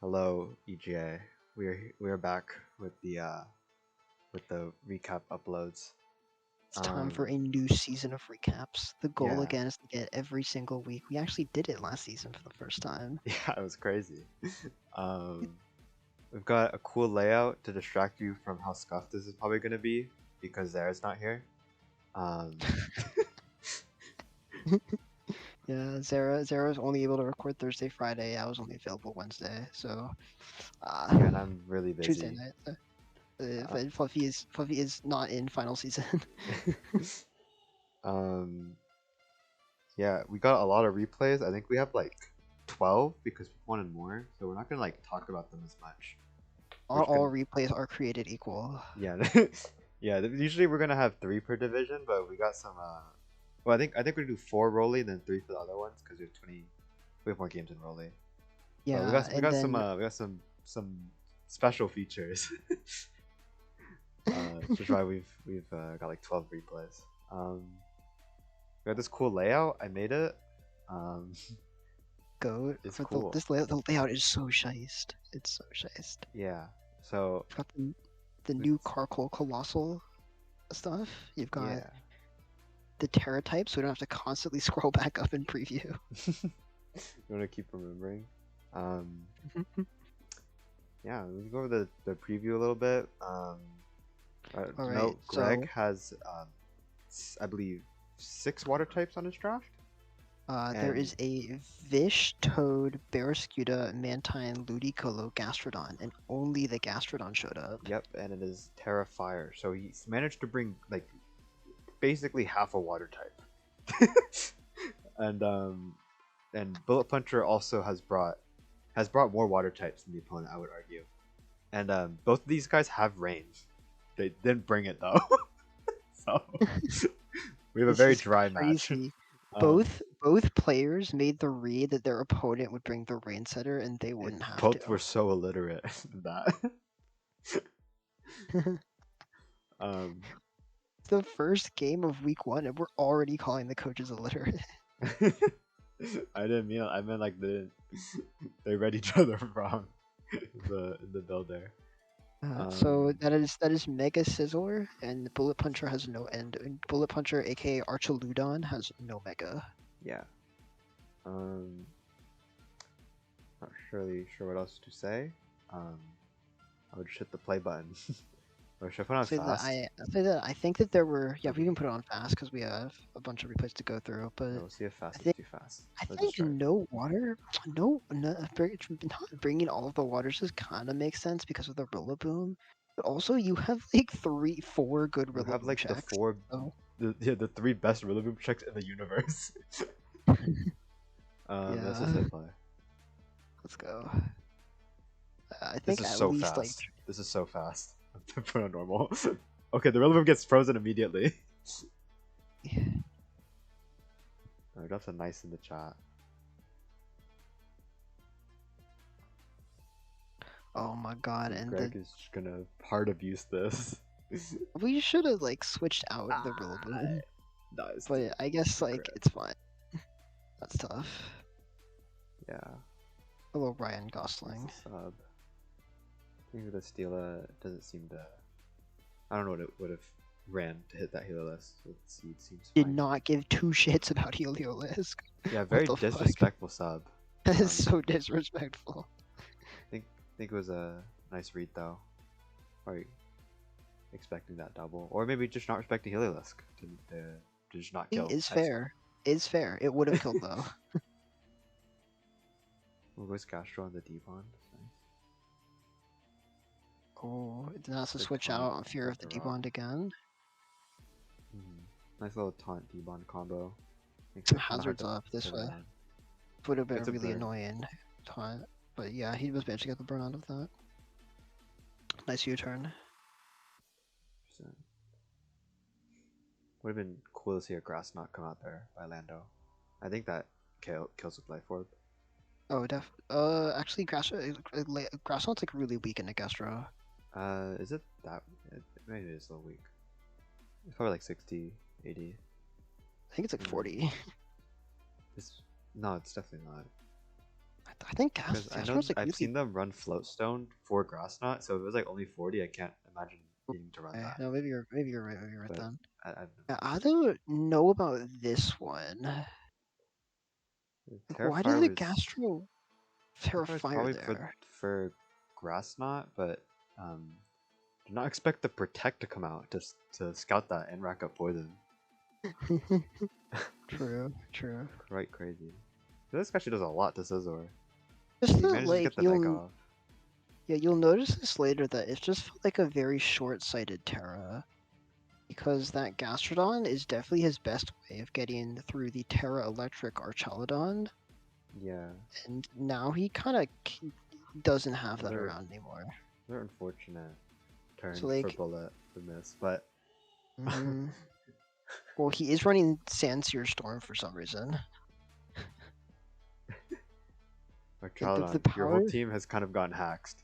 Hello, EGA. We are back with the recap uploads. It's time for a Um, new season of recaps. The goal yeah, again is to get every single week. We actually did it last season for the first time. yeah, it was crazy. Um, we've got a cool layout to distract you from how scuffed this is probably gonna be because Zara's not here. Um, Yeah, Zara was only able to record Thursday, Friday. I was only available Wednesday, so yeah, uh, and I'm really Tuesday busy. night. Uh, Fluffy is not in final season. um, yeah, we got a lot of replays. I think we have like 12 because people wanted more, so we're not gonna like talk about them as much. We're Not just gonna all replays are created equal. Yeah, yeah. Usually we're gonna have three per division, but we got some. Well, I think we do four Roly, then three for the other ones because we have 20. We have more games in Roly. But we Yeah, got we and got some then some special features. Which is why we've got like 12 replays. We got this cool layout. I made it. Um, go it's for the cool. this layout. The layout is so shiced. It's so shiced. Yeah. So You've got the new it's Carkol Coalossal stuff. You've got yeah. the Terra type, so we don't have to constantly scroll back up in preview. You want to keep remembering. Um, yeah, we can go over the preview a little bit. All To right, note, Greg so has, I believe, 6 water types on his draft. there And is a Vish, Toad, Barraskewda, Mantine, Ludicolo, Gastrodon, and only the Gastrodon showed up. yep, and it is Terra Fire. So he's managed to bring like basically half a water type. and Bullet Puncher also has brought more water types than the opponent, I would argue. And both of these guys have range. They didn't bring it though. So we have a This very is dry match. crazy. Um, Both players made the read that their opponent would bring the rain setter and they and wouldn't have both were to. so illiterate in that. um, The first game of week 1, and we're already calling the coaches illiterate. I didn't mean. I meant like they read each other wrong. In the build there. So Um, that is Mega Sizzler, and Bullet Puncher has no end. And Bullet Puncher, aka Archaludon, has no Mega. yeah. Um, not really sure what else to say. Um, I would just hit the play button. Or should I put on fast? I'll say that I think that there were, yeah, we Maybe. can put it on fast because we have a bunch of replays to go through. But No, we'll see if I fast is think too fast. I Let's just think try it. no water, not bringing all of the waters just kind of makes sense because of the Rillaboom. But also you have like 4 good You have Rillaboom like the checks. four, So the three best Rillaboom checks in the universe. Let's just yeah, hit play. let's go. I This think is at so least like fast. This is so fast. Put on normal. Okay, the Rillaboom gets frozen immediately. Alright, that's a nice in the chat. oh my god, and Greg is just gonna hard abuse this. we should have like switched out the Ah, Rillaboom, no, it's but I guess too like crit. it's fine. That's tough. Yeah, Hello, Ryan nice Gosling. sub. I think the Steela doesn't seem to. I don't know what it would have ran to hit that Helios. The seed seems Did fine. not give 2 shits about Heliolisk. Yeah, What very the fuck? disrespectful sub. That is Um, so disrespectful. think it was a nice read though. Or expecting that double, or maybe just not respecting Heliolisk to just not kill. Is fair. Is fair. It would have killed though. What was Castro on the D-Bond? Nice. Oh, it did not to Good switch taunt out on fear of the after rock. debond again. Nice little taunt D-Bond combo. Makes Some it kind of hard hazards to up this put way. around. Would have been a It's a really burn. annoying taunt. But yeah, he was managed to get the burn out of that. Nice U-turn. Would have been cool to see a grass knot come out there by Lando. I think that kills with Life Orb. Oh, actually, Grassnought's like really weak in Negestro. Is it that? Maybe it's a little weak. It's probably like 60, 80. I think it's like Mm. 40. It's, no, it's definitely not. I I think Because I know Gastro's like I've really. seen them run floatstone for grass knot, so if it was like only 40, I can't imagine needing to run that. No, maybe you're right But then. I don't know. Yeah, I don't know about this one. The Like, why did the Terrifier Gastro was Fire probably there? for grass knot, but do not expect the protect to come out to scout that and rack up poison. True. Quite crazy. This actually does a lot to Scizor. Just He that, manages to like get the Mega off. you'll notice this later that it just felt like a very short-sighted Terra, because that Gastrodon is definitely his best way of getting through the Terra Electric Archaludon, Yeah. and now he kind of doesn't have that Another around anymore. another unfortunate turn So for like, Bullet to miss, but mhm. Well, he is running Sandseer Storm for some reason. Like the Archaladon, your whole power. team has kind of gotten hacked.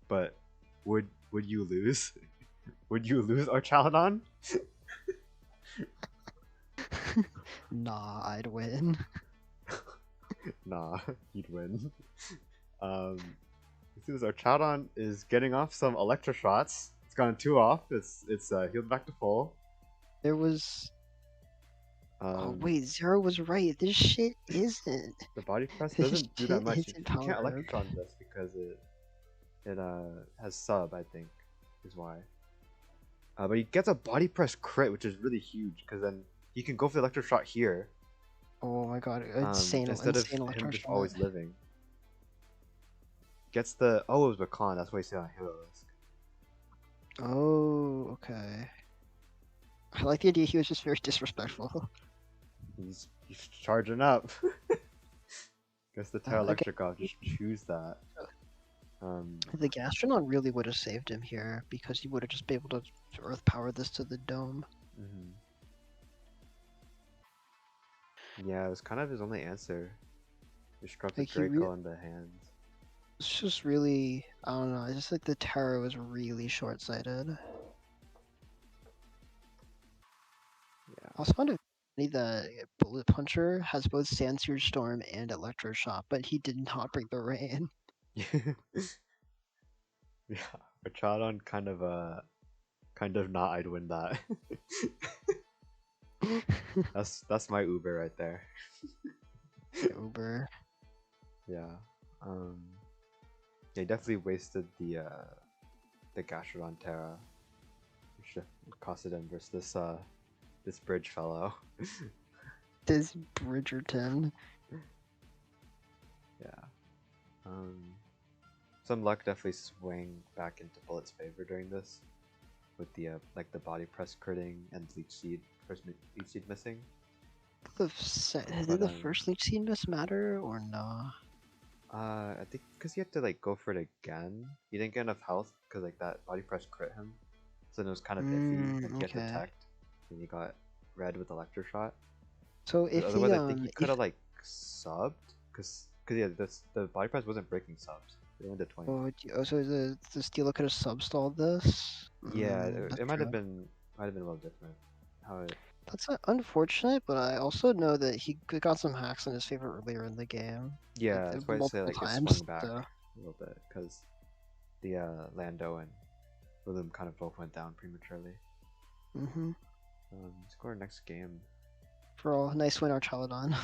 But would you lose? Would you lose Archaladon? Nah, I'd win. Nah, you'd win. You see this Archaladon is getting off some Electro shots. It's gotten two off. It's healed back to full. There was. Oh Um, wait, Zero was right. This shit isn't. the body press This doesn't do that shit much. isn't You can't power up. Electrotron this because it has sub, I think, is why. But he gets a body press crit, which is really huge because then he can go for the electro shot here Oh my god, insane, instead of insane him electro just shot. always living. Gets the it was Bakan, that's why he's on hero risk. Oh, okay. I like the idea he was just very disrespectful. He's charging up. Gets the Terra Again, Electric off. Just choose that. the Gastronaut really would have saved him here because he would have just been able to Earth Power this to the dome. Mhm. Yeah, it was kind of his only answer. Disrupt the Like Draco in the hands. it's just really, I don't know. It's just like the Terra was really short-sighted. Yeah. Also, found it funny that Bullet Puncher has both Sandseer Storm and Electro Shot, but he did not bring the rain. Yeah. Archaladon kind of not I'd win that. That's my Uber right there. Uber. Yeah. They definitely wasted the Gastrodon Terra. Which costed him versus this bridge fellow. This Bridgerton. Yeah. Some luck definitely swang back into Bullet's favor during this, with the like the body press critting and first leech seed missing. Did the first Leech Seed miss matter or no? I think because he had to like go for it again. He didn't get enough health because like that body press crit him, so it was kind of iffy. Like he had Okay. detect, and he got red with electro shot. So if Otherwise, I think he could have like subbed because yeah, the body press wasn't breaking subs. It went to 20. so the Steeler could have substalled this. Yeah, That's it true. might have been a little different. How it That's unfortunate, but I also know that he got some hacks in his favor earlier in the game, like yeah, that's why I say multiple like it times. swung back So. a little bit because the Lando and Willem kind of both went down prematurely. Mm-hmm. Score next game. For all, nice win, Archaladon.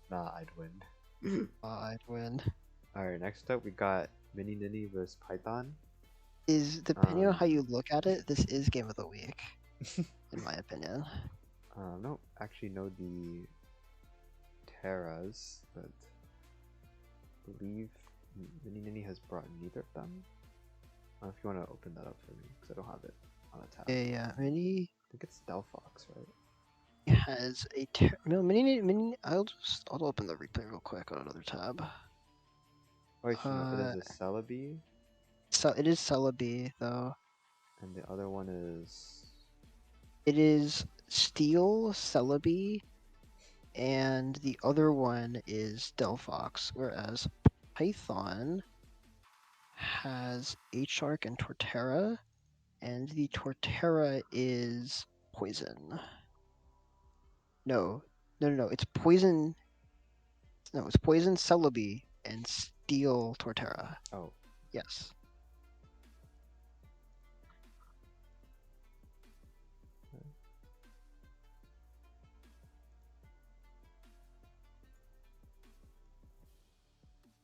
Nah, I'd win. I'd win. Alright, next up we got Mini Nini versus Python. Is depending on how you look at it, this is game of the week, in my opinion. I don't actually know the Terras, but I believe Mini Nini has brought neither of them. If you want to open that up for me, because I don't have it on a tab. Yeah. Mini I think it's Delphox, right? has a no Mini. I'll open the replay real quick on another tab. Oh, actually, no, it is a Celebi. So it is Celebi though. And the other one is. It is Steel Celebi, and the other one is Delphox. Whereas Python has H-Shark and Torterra, and the Torterra is poison. No. It's poison. No, it's poison Celebi and steal Torterra. Oh, Yes.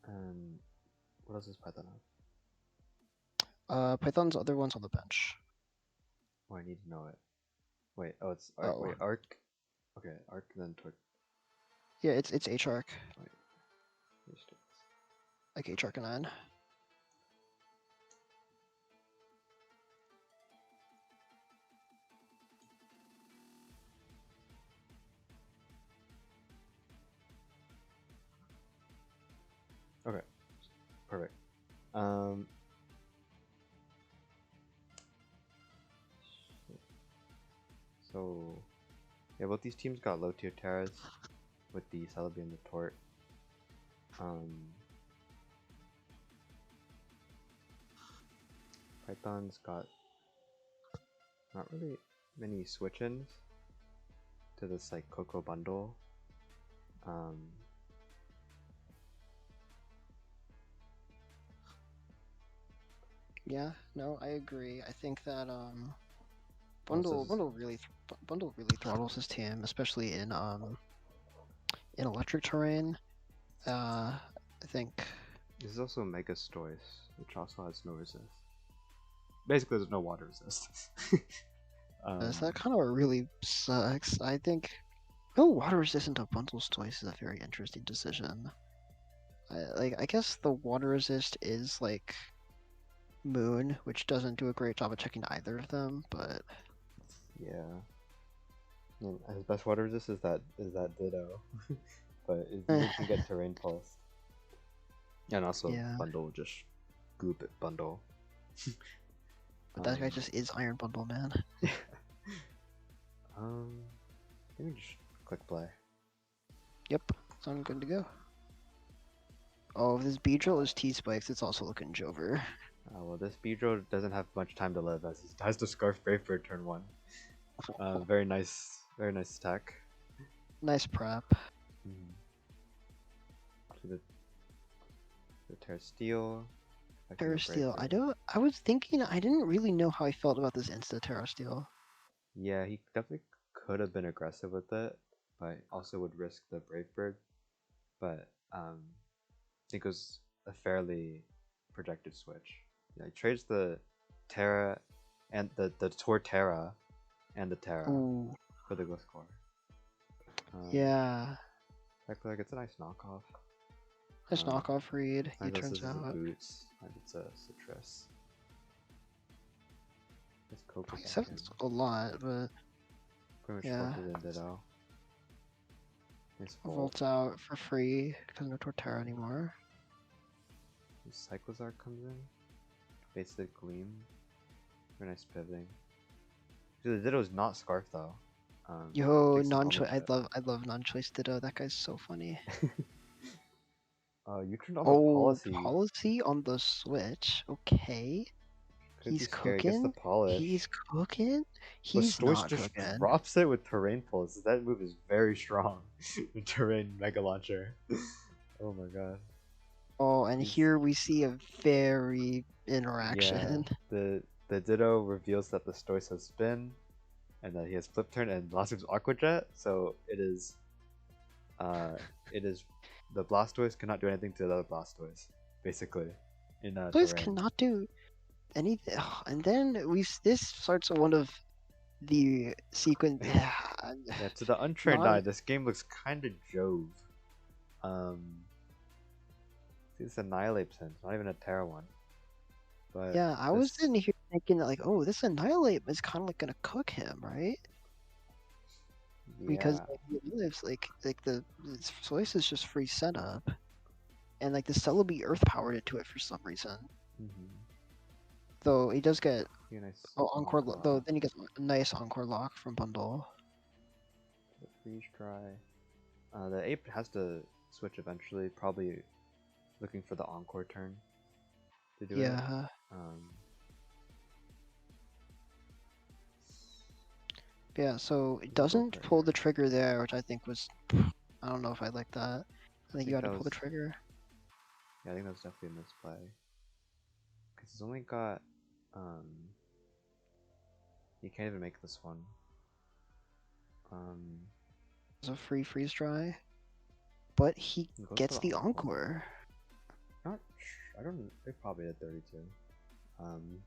and what else does Python have? Python's other one's on the bench. Oh, I need to know it. Wait, oh, it's arc. Oh. Wait, arc. Okay, arc and then Yeah, it's HArc, Wait, here's sticks. like HArc 9. Okay, perfect. Shit. So, yeah, both these teams got low tier Terras with the Celebi and the Tort. Python's got not really many switch-ins to this like Coco bundle. Yeah, no, I agree. I think that Also, Bundle really throttles his team, especially in electric terrain. I think this is also Mega Stoice, which also has no resist. Basically, there's no water resist. that kind of really sucks. I think no water resistant to bundles twice is a very interesting decision. I guess the water resist is like Moon, which doesn't do a great job of checking either of them, but Yeah. And his best water resist is that Ditto, but it even can get terrain pulse. And also yeah. bundle will just goop it bundle. But that guy just is Iron Bundle, man. Let me just click play. Yep, sound good to go. Oh, if this Beedrill is T-Spikes, it's also looking Jover. Well, this Beedrill doesn't have much time to live as he has to Scarf Brave for turn 1. Very nice attack. Nice prep. To the Terra Steel. Terra Steel. I was thinking, I didn't really know how I felt about this Insta Terra Steel. Yeah, he definitely could have been aggressive with it, but also would risk the Brave Bird. But I think it was a fairly projected switch. Yeah, he trades the Terra and the Torterra and the Terra Ooh. for the Glyph Core. Yeah. Technically, like, it's a nice knockoff. Nice knockoff read, I it guess turns this is a out. Boots, and it's a Citrus. This Coco 27's a lot, but pretty much yeah. forces in Ditto. Nice Volts out for free because no Torterra anymore. Cyclozar comes in. Basic Gleam. Very nice pivoting. Dude, the Ditto's not Scarf though. Yo, Takes non-choice. almost I love non-choice Ditto. That guy's so funny. You turned on the Oh, policy. policy on the Switch. Okay. Could be He's scary. Gets the cooking. polish. He's cooking. But He's Stoice not just cooking. drops it with Terrain Pulse. That move is very strong. The Terrain Mega Launcher. Oh my god. Oh, and here we see a very interaction. Yeah, the Ditto reveals that the Stoice has spin, and that he has Flip Turn and last move's Aqua Jet. So it is the Blastoise cannot do anything to the other Blastoise, basically. In Blaze terrain. cannot do anything. And then this starts one of the sequence. Yeah, to the untrained eye, this game looks kind of Jove. See, this Annihilate Sense, not even a Terra one. But yeah, I was in here thinking that, like, oh, this Annihilate is kind of like gonna cook him, right? Yeah. Because like, he lives like the Slice is just free setup, and like the Celebi Earth powered into it for some reason. Though he does get nice Encore, though then he gets a nice Encore lock from Bundle. The freeze dry. The ape has to switch eventually, probably looking for the Encore turn to do it. Yeah, so it doesn't pull the trigger there, which I think was, I don't know if I like that. I think you got to pull the trigger. Yeah, I think that's definitely a misplay. Because it's only got, you can't even make this one. It's a free freeze dry. But he It goes for gets the the encore. Encore. I don't, they probably did 32.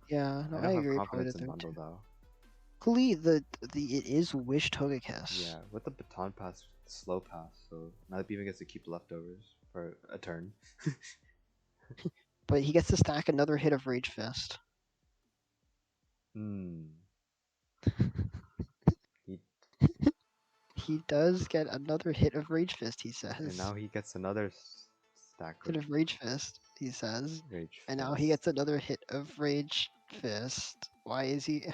Yeah, no, I I don't have agree, probably confidence the in third bundle two. though. Luckily, it is Wish Togekiss. Yeah, with the baton pass, slow pass, so not even gets to keep leftovers for a turn. But he gets to stack another hit of Rage Fist. Hmm. He He does get another hit of Rage Fist, he and says. now he gets another stack Hit of of Rage Fist, he says. rage And now he fist. gets another hit of Rage Fist. Why is he?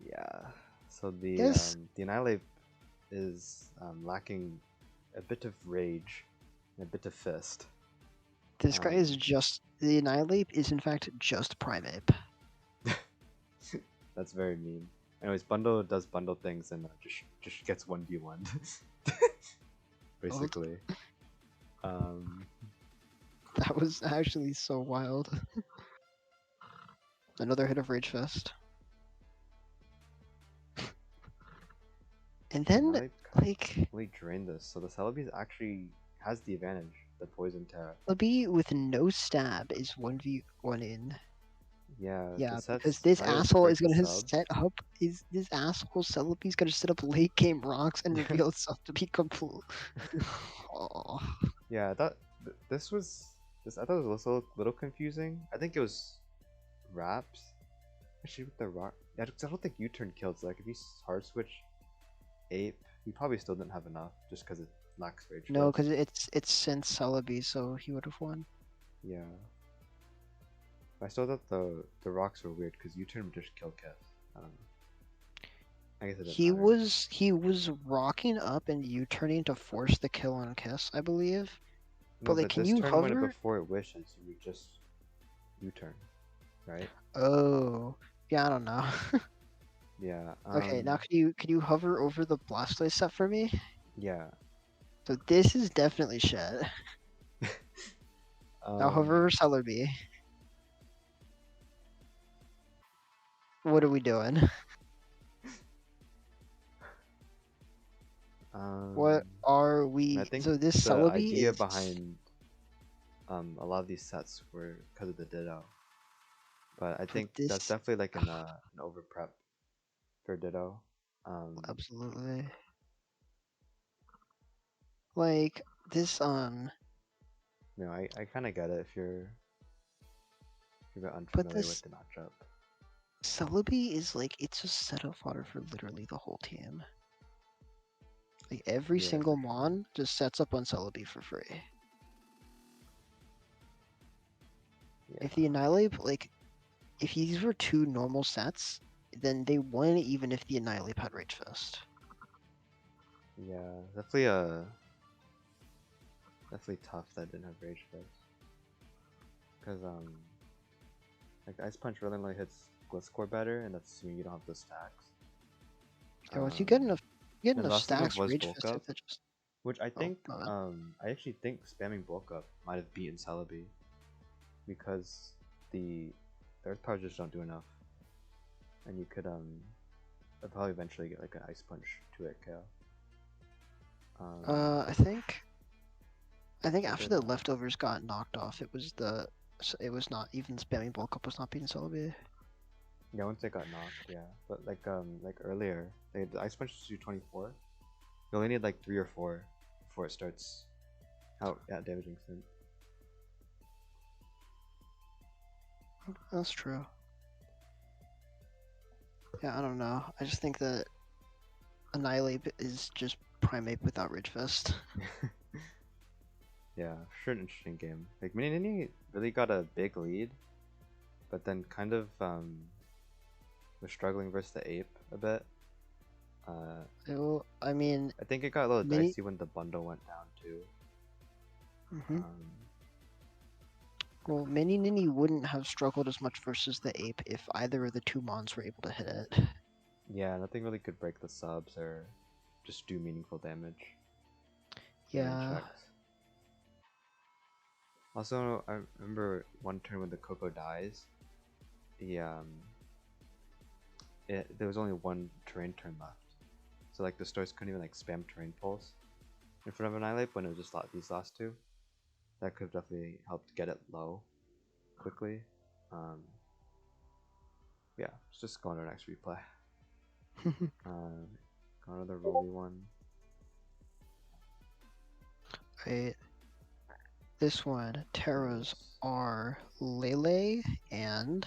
Yeah. So Yes, the annihilate is lacking a bit of rage and a bit of fist. this guy Um, is just the Annihilate is in fact just Primeape. that's very mean. Anyways, bundle does bundle things and just gets 1v1 Oh, basically. Um, that was actually so wild. Another hit of Rage Fist. And and now then, they like, really drain this, so the Celebi actually has the advantage. The poison Terra. Libby with no stab is 1v1 in. Yeah, the Yeah, because set's this not able to asshole break is the gonna subs. set up this asshole Celebi's gonna set up late game rocks and reveal itself to be complete. Oh. Yeah, this was this. I thought it was also a little confusing. I think it was wraps. Actually, with the rock, yeah, 'cause I don't think U-turn kills. Like if you hard switch ape, you probably still didn't have enough just because it lacks rage No, fist. because it's since Celebi, so he would have won. Yeah, I still thought the rocks were weird because U-turn would just kill Kiss. I don't know. I guess it didn't matter. He was rocking up and U-turning to force the kill on Kiss, I believe. No, But like, but can this you turn when hover? before it wishes, you would just U-turn, right? Oh, yeah, I don't know. Yeah. Okay, now can you hover over the Blastoise set for me? Yeah. So this is definitely shit. Now hover Um. over Celebi. What are we doing? Um. What are I we? think So this the Celebi idea is. behind a lot of these sets were because of the Ditto, but I But think that's this. definitely like an over prep for Ditto. Um, Absolutely. Like this I kind of get it if you're a bit but unfamiliar with this the matchup. Celebi is like it's just setup fodder for literally the whole team. Like every Yeah, single for sure. Mon just sets up on Celebi for free. If Yeah, the Annihilate if these were two normal sets, then they won even if the Annihilate had Rage Fist. yeah, definitely tough that I didn't have Rage Fist because like Ice Punch really only hits Gliscor better, and that's assuming you don't have the stacks. Yeah, once Um, you get and the enough last move stacks, was Rage Bulk Fist Up, hits it just. which Oh, my bad. I actually think spamming Bulk Up might have beaten Celebi because the Earth powers just don't do enough, and you could probably eventually get like an Ice Punch to it KO. Um, I think but after they're the not. leftovers got knocked off, it was not even spamming bulk up was not beating Celebi. Yeah, once they got knocked, yeah. But like earlier, the Ice Punch is 24. You only need like 3 or 4 before it starts out damaging Sin. That's true. Yeah, I don't know. I just think that Annihilate is just Primeape without Ridge Fist. Yeah, sure, an interesting game. Like Mini Nini really got a big lead, but then kind of was struggling versus the ape a bit. I mean, I think it got a little Mini. dicey when the bundle went down too. hmm Um, Well, Mini Nini wouldn't have struggled as much versus the ape if either of the two Mons were able to hit it. yeah, nothing really could break the subs or just do meaningful damage. Main Yeah, checks. Also, I remember one turn when the Coco dies, the there was only one terrain turn left, so like the stores couldn't even like spam terrain pulls in front of Annihilate when it was just these last two. That could have definitely helped get it low quickly. Um, yeah, let's just go on to our next replay. Got another Roly one. Right. This one, Terras are Lele and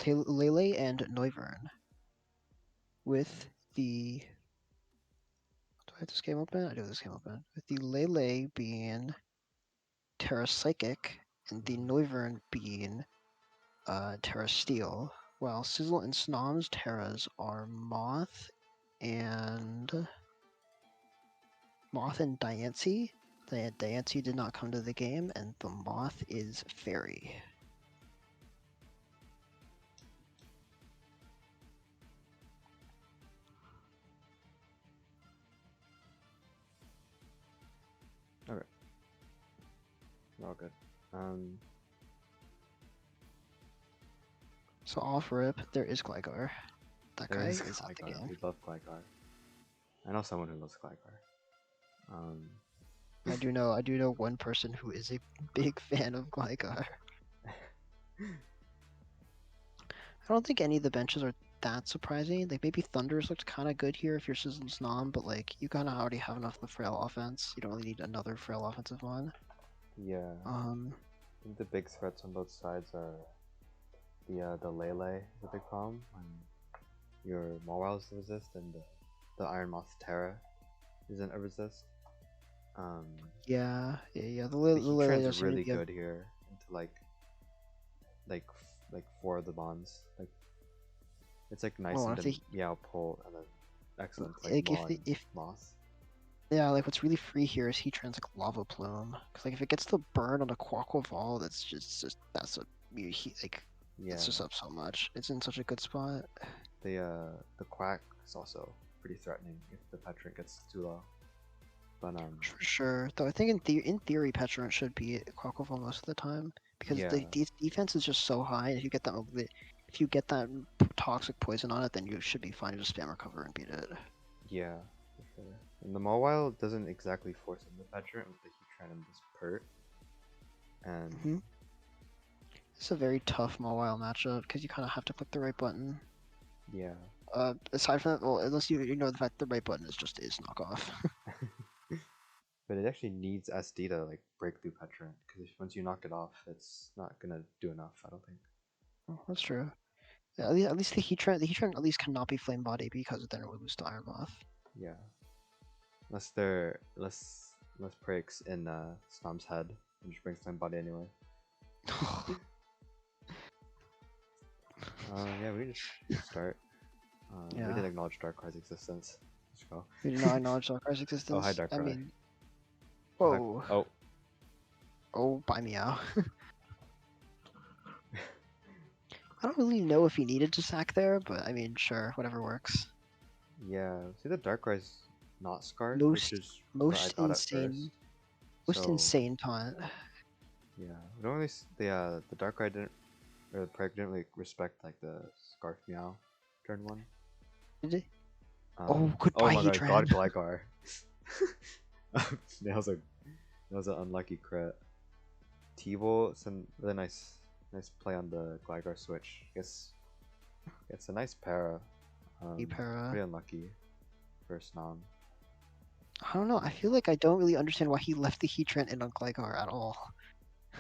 Lele and Noivern. With the do I have this game open? I do have this game open. With the Lele being Terra Psychic and the Noivern being Terra Steel, while Sizzle and Snom's Terras are Moth and Diancie. The Diancie did not come to the game, and the Moth is Fairy. Okay. All good. So off rip, there is Gligar. That guy is at the Gligar. game. We love Gligar. I know someone who loves Gligar. I do know one person who is a big fan of Gligar. I don't think any of the benches are that surprising. Like maybe Thunders looked kind of good here if you're Sizzle Snom, but like you kind of already have enough of the frail offense. You don't really need another frail offensive one. Yeah. I think the big threats on both sides are the Lele is a big problem when your Mawil's resist and the Iron Moth Terra isn't a resist. Yeah. The Heatran's does seem to really be good here into like 4 of the bonds. Like it's like nice Oh, and if they, Meow pull and then excellent like Maw and Moss. yeah, like what's really free here is Heatran's like Lava Plume. Cause like if it gets the burn on a Quaquaval, that's just that's a like Yeah. it's just up so much. It's in such a good spot. The Quack is also pretty threatening if the Petrant gets too low. But For sure. Though I think in theory Petrant should be Quaquaval most of the time because yeah, the defense is just so high. If you get that toxic poison on it, then you should be fine to just spam recover and beat it. yeah, for sure. And the Mawile doesn't exactly force in the Petrant with the Heatran and this Pert. And It's a very tough Mawile matchup because you kind of have to click the right button. yeah. Aside from that, well, unless you know the fact the right button is knockoff. But it actually needs SD to like break through Petrant because once you knock it off, it's not gonna do enough. I don't think. Oh, that's true. Yeah, at least the Heatran at least cannot be Flame Body because then it would lose to Iron Moth. Yeah. Unless breaks in Snom's head and just brings time body anyway. Yeah, we just start. Yeah. We did acknowledge Darkrai's existence. Let's go. We do not acknowledge Darkrai's existence. Oh, hi Darkrai. I mean, whoa. Oh. Oh, by meow. I don't really know if he needed to sack there, but I mean, sure, whatever works. Yeah. See, the Darkrai's not scarred, which is what I thought at first. Most insane taunt. Yeah, we don't really. The Darkrai didn't, or the Preg didn't really respect like the Scarf Meow turn 1. Did he? Oh, goodbye, oh my Heatran. God, Gligar. That was an unlucky crit. T-Volt, it's a really nice play on the Gligar switch. I guess it's a nice para. Pretty unlucky for Snom. I don't know. I feel like I don't really understand why he left the Heatran in on Gligar at all.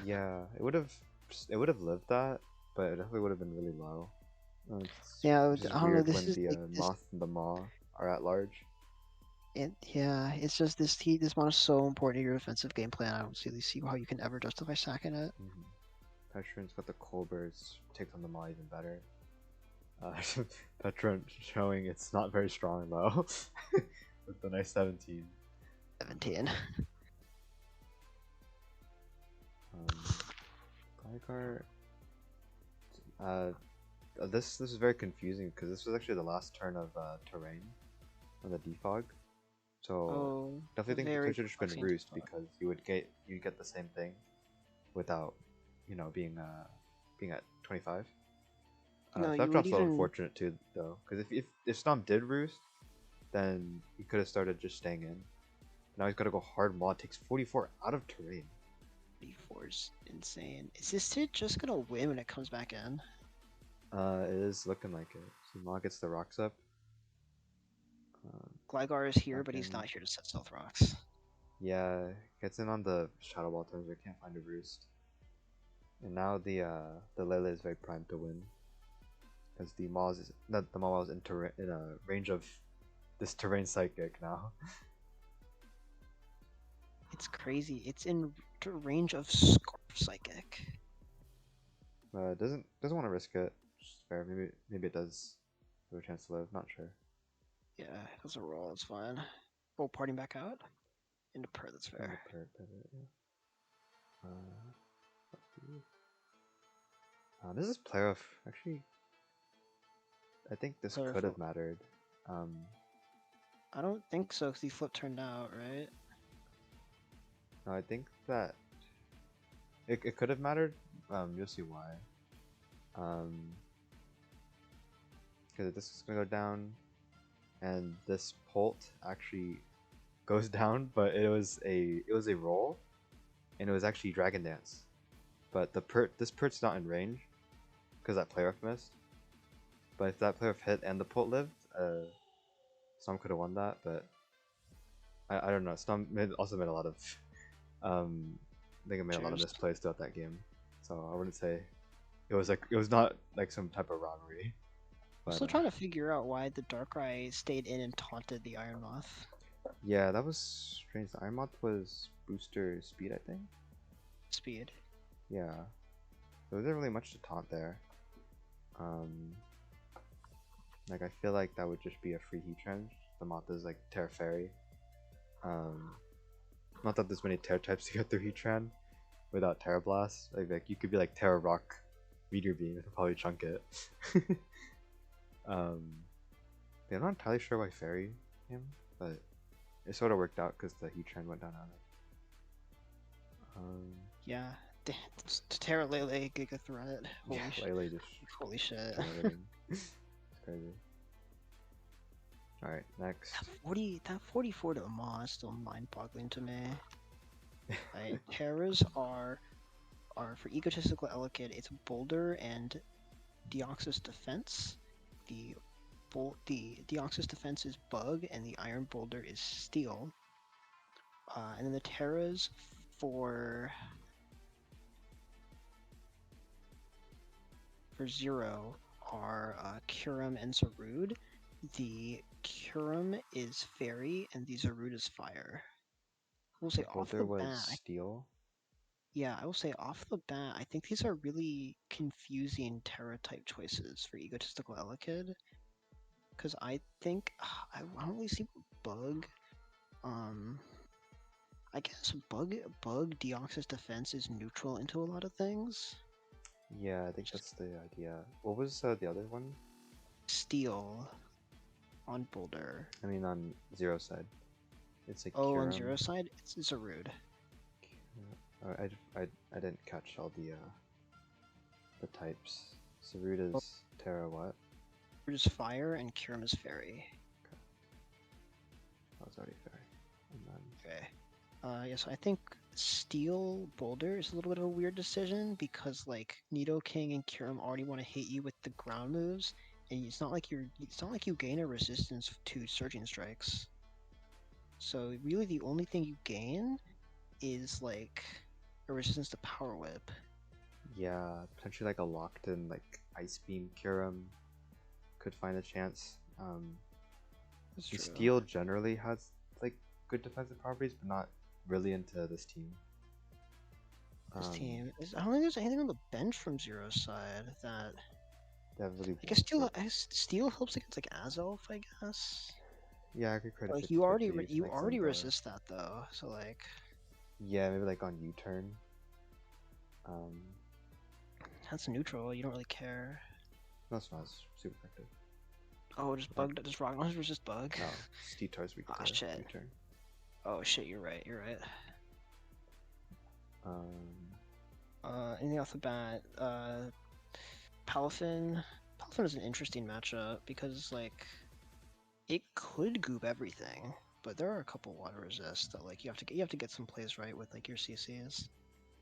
Yeah, it would have lived that, but it definitely would have been really low. Yeah, I don't know. This when the Moth and the Maw are at large. Yeah, it's just this mod is so important to your defensive game plan. I don't really see how you can ever justify sacking it. Petrant's got the Colbers, takes on the Maw even better. Petrant showing it's not very strong though, with the nice 17. 17. Gligar. This is very confusing because this was actually the last turn of terrain on the defog. So Oh, definitely think the very play should have just been perplexing to roost spot. because you get the same thing without, you know, being at 25. No, Stuff you would drop's a little even. unfortunate too though, because if Stomp did roost, then he could have started just staying in. Now he's got to go hard mod. Takes 44 out of terrain. 44's insane. Is this dude just gonna win when it comes back in? It is looking like it. So Maw gets the rocks up. Gligar is here, Back but he's in. not here to set stealth rocks. Yeah, gets in on the Shadow Ball turns. I can't find a roost. And now the Lele is very primed to win because the Maw is not the Maw is in a range of this terrain psychic now. It's crazy. It's in range of Scarf Psychic. Doesn't want to risk it. Which is fair. Maybe it does have a chance to live. Not sure. Yeah, it does a roll. It's fine. Oh, parting back out into per. That's In the fair. pivot, yeah. Let's see. This is playoff. Actually, I think this Player could fault. have mattered. Um, I don't think so, because he flip turned out, right? no, I think that it could have mattered. You'll see why. Because this is gonna go down, and this Polt actually goes down, but it was a roll, and it was actually Dragon Dance. But this Pert's not in range, because that playoff missed. But if that playoff hit and the Polt lived, Storm could have won that. But I don't know. Storm also made a lot of I think it made a lot of Cheers. misplays throughout that game. So I wouldn't say it was not like some type of robbery. I'm But still trying to figure out why the Darkrai stayed in and taunted the Iron Moth. yeah, that was strange. The Ironmoth was booster speed, I think. Speed. Yeah, there wasn't really much to taunt there. Um, like I feel like that would just be a free heat trench. The moth is like Terra Fairy. Um, not that there's many Terra types to get through Heatran without Terra Blast. Like you could be like Terra Rock, Meteor Beam, and probably chunk it. um, yeah, I'm not entirely sure why Fairy him, but it sort of worked out because the Heatran went down on it. Yeah. Terra Lele Giga Threat. Holy Yeah, shit. Lele just Holy shit. dominating. It's crazy. Alright, next. That 44 to Amaw is still mind-boggling to me. Right? Terras are for egotistical Elekid, it's Boulder and Deoxys Defense. The Deoxys Defense is Bug, and the Iron Boulder is Steel. And then the Terras for Zero are Kyurem and Zarude. The Kyurem is Fairy, and the Zarude is Fire. I will say The off Boulder the was bat, Steel. yeah, I will say off the bat, I think these are really confusing Terra type choices for egotistical Elekid. Because I think I don't really see Bug. I guess Bug Deoxys Defense is neutral into a lot of things. Yeah, I think that's the idea. What was the other one? Steel on Boulder. I mean, on Zero side. It's like Oh, on Kyurem. Zero side, it's Zarude. I didn't catch all the types. Zarude Oh, is Terra what? Zarude is Fire, and Kyurem is Fairy. That was already fair. And then Okay. Yeah, so I think Steel Boulder is a little bit of a weird decision because like Nidoking and Kyurem already want to hit you with the ground moves, and it's not like you gain a resistance to Surging Strikes. So really the only thing you gain is like a resistance to Power Whip. yeah, potentially like a locked in like Ice Beam Kyurem could find a chance. That's And true. Steel generally has like good defensive properties, but not really into this team. This team I don't think there's anything on the bench from Zero's side that They have really I guess Steel helps against like Azelf, I guess. yeah, I could create a Like 50-50 if you like already Zengar. resist that though, so like Yeah, maybe like on U-turn. that's neutral. You don't really care. That's not super effective. Oh, just bug. Just rock monsters just bug. No, Steetar's weak Ah to shit. U-turn. Oh shit. You're right. You're right. Um, Anything off the bat? Palafin. Palafin is an interesting matchup because like it could goop everything, but there are a couple water resists that like you have to get some plays right with like your CCs.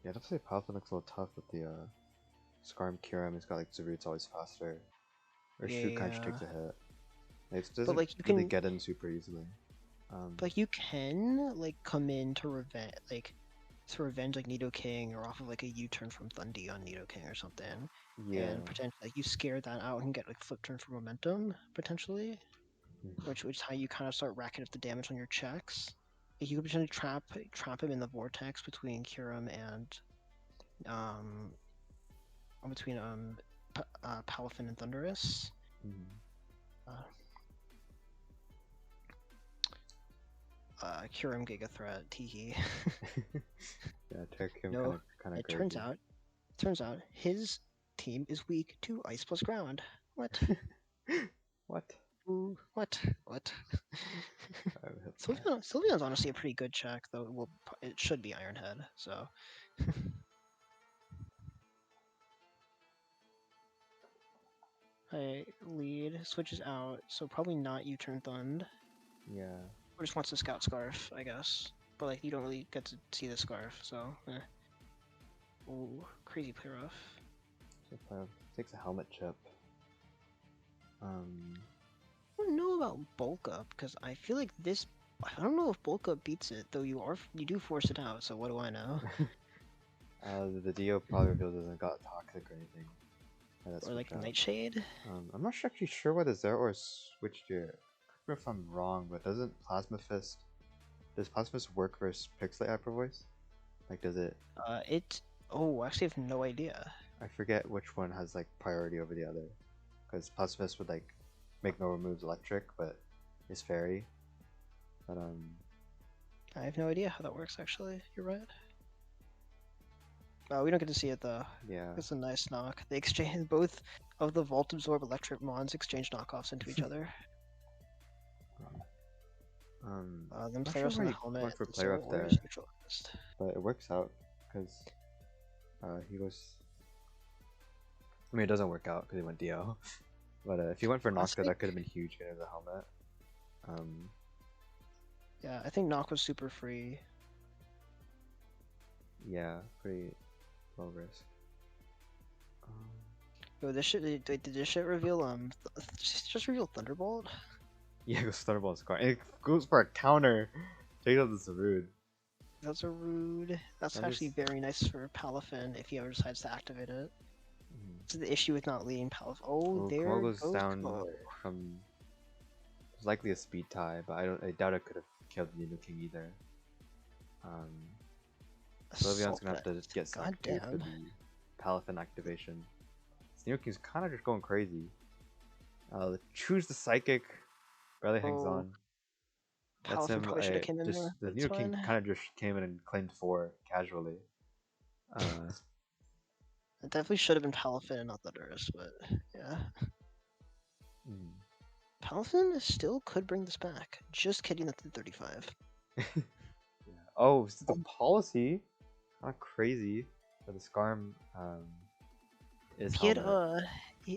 yeah, I'd say Palpatine looks a little tough with the Skarm Kiram. He's got like Zarude's always faster. Or Shoot kind of just Yeah, takes a hit. Like, it but doesn't like you really can get in super easily. like you can like come in to revenge like Nidoking or off of like a U-turn from Thundy on Nidoking or something, Yeah. and potentially like you scare that out and get like flip turn for momentum potentially, Mhm. which is how you kind of start racking up the damage on your checks. Like, you could potentially trap him in the vortex between Kyurem and um between Palafin and Thundurus. Mhm. Uh, Kyurem Giga Threat, teehee. Yeah, Terrakion No, kind of it crazy. turns out his team is weak to ice plus ground. What? What? Ooh, what? What? I would hit that. Sylveon's honestly a pretty good check, though. It should be Iron Head. So I lead switches out, so probably not U-turn Thund, Yeah. or just wants to scout Scarf, I guess. But like you don't really get to see the Scarf, so. Ooh, crazy play rough. So takes a helmet chip. I don't know about bulk up because I feel like this. I don't know if bulk up beats it, though. You do force it out. So what do I know? The Dio probably reveals it hasn't got toxic or anything. That's Or like out. Nightshade. I'm not actually sure whether Zeraora switched here. Correct me if I'm wrong, but does Plasma Fist work versus Pixelate Hyper Voice? Like, does it? It. Oh, actually, I have no idea. I forget which one has like priority over the other. Because Plasma Fist would like make normal moves electric, but is fairy. But I have no idea how that works. Actually, you're right. We don't get to see it though. yeah. It's a nice knock. They exchange both of the Volt Absorb Electric Mons exchange knockoffs into each other. Then Not play sure roughs why in the you helmet. went for play So rough or there, is neutralized. but it works out because he goes. I mean, it doesn't work out because he went DL. But if he went for Nocta, Honestly, that could have been huge getting the helmet. yeah, I think knock was super free. Yeah, pretty low risk. Yo, this shit. Did this shit reveal just reveal Thunderbolt? Yeah, goes Thunderbolt score. It goes for a counter. Take out this rude. That's a rude. That's That actually is. very nice for Palafin if he ever decides to activate it. Mm. This is the issue with not leading Palafin. Oh, Well, there Kamal goes goes down Kamo. from. It's likely a speed tie, but I doubt it could have killed the Nino King either. Sylveon's Assault gonna have to vest. get God sacked here for damn. the Palafin activation. Nino King's kind of just going crazy. Choose the psychic. Barely hangs Oh, on. Lets Palafin him probably should have came in just there, the but it's Neo King fine. kind of just came in and claimed 4 casually. It definitely should have been Palafin and not Thunderous, but yeah. mm. Palafin still could bring this back. Just kidding, that's the 35. Yeah. Oh, this is the policy. Not crazy. For the Skarm is He had helmet.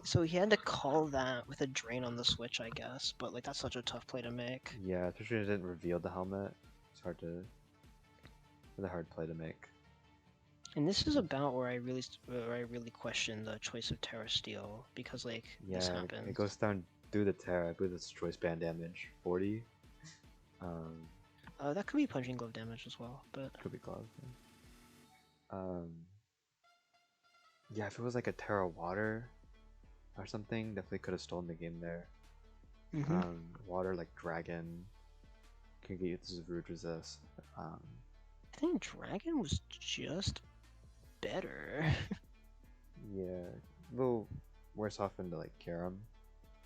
so he had to call that with a drain on the switch, I guess. But like that's such a tough play to make. Yeah, especially didn't reveal the helmet. It's really hard play to make. And this is about where I really question the choice of Terra Steel because like this Yeah, it happens. goes down through the Terra. I believe it's choice band damage 40. That could be punching glove damage as well, but Could be glove. Yeah. Yeah, if it was like a Terra Water or something, definitely could have stolen the game there. Water like Dragon can get you this root resist. I think Dragon was just better. Yeah, a little worse off into like Karam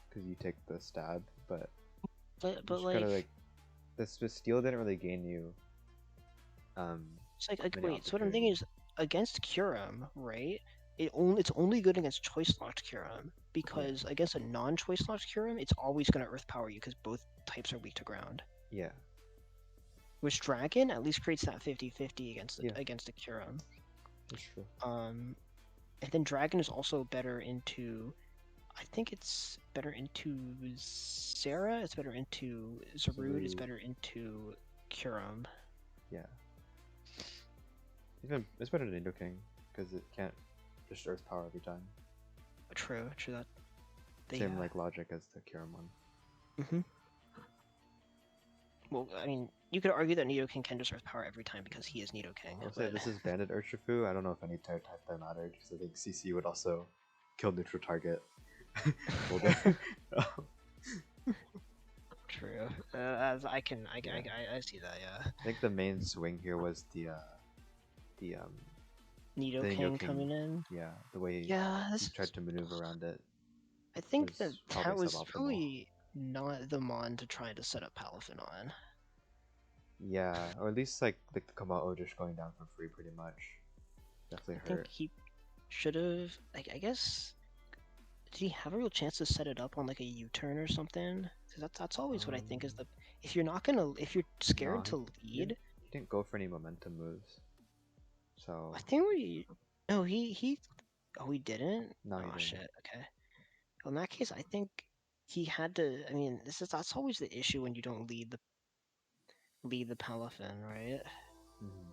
because you take the stab, but but you just like gotta like this steel didn't really gain you. it's like Many wait, so what I'm thinking opportunities. is against Kyurem, right? it's only good against choice locked Kyurem, because against a non-choice locked Kyurem, it's always gonna Earth Power you because both types are weak to ground. Yeah. Which Dragon at least creates that 50-50 against Yeah. against a Kyurem. That's true. And then Dragon is also better into. I think it's better into Sarah. It's better into Zarude. It's better into Kyurem. Yeah. Even it's better than Nidoking because it can't just Earth Power every time. True. That. Same like logic as the Kyurem one. Mhm. Well, I mean, you could argue that Nidoking can just Earth Power every time because he is Nidoking. I'll say this is Bandit Urshifu. I don't know if any type that mattered because I think CC would also kill neutral target. True. As I see that. Yeah. I think the main swing here was the Nidoking coming in. Yeah, the way he tried to maneuver around it. I think that was suboptimal. probably not the mon to try to set up Palafin on. Yeah, or at least like the Coalossal just going down for free pretty much. Definitely hurt. I think he should have. Like, I guess. Did he have a real chance to set it up on like a U-turn or something? Because that's always what I think is the. If you're scared to lead. He didn't go for any momentum moves. So I think he didn't. No, he oh didn't. Shit. Okay. Well, in that case, I think he had to. I mean, that's always the issue when you don't lead the Palafin, right? Mm-hmm.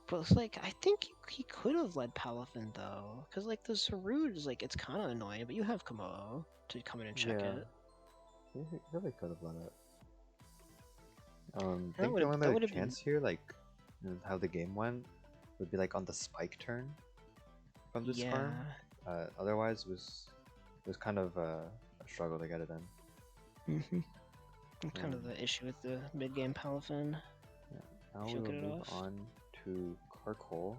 But it's like, I think he could have led Palafin though, because like the Zarude is like, it's kind of annoying, but you have Komodo to come in and check it. He really could have led it. I think the only chance here, like how the game went, would be like on the spike turn from this farm. Otherwise, was kind of a struggle to get it in. Kind of the issue with the mid-game Palafin. Yeah. Now we'll move on to Carkol.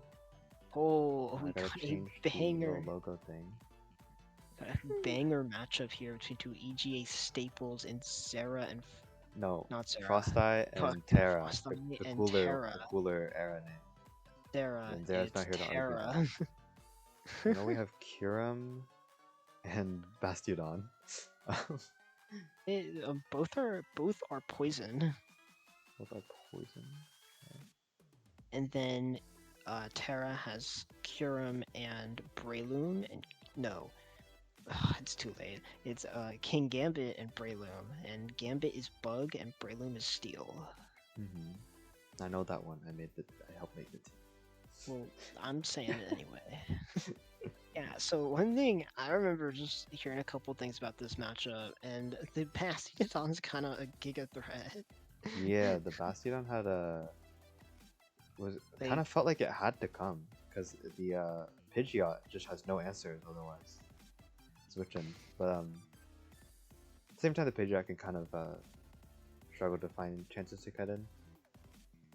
Oh, we got a banger logo thing. Got a banger matchup here between two EGA staples in Zera and not Zera. Frosty and Terra. The cooler era name. Zera. And Zera's not here Terra. to argue that. Now we have Kyurem and Bastiodon. Both are poison. Both are poison. Okay. And then Terra has Kyurem and Breloom, and no, it's too late. It's King Gambit and Breloom, and Gambit is Bug and Breloom is Steel. I know that one. I helped make it. Well, I'm saying it anyway. Yeah, so one thing I remember just hearing a couple things about this matchup, and the Bastiodon's kind of a giga threat. Yeah, the Bastiodon had kind of felt like it had to come because the Pidgeot just has no answers otherwise. Switching, but at the same time the Pidgeot can kind of struggle to find chances to cut in.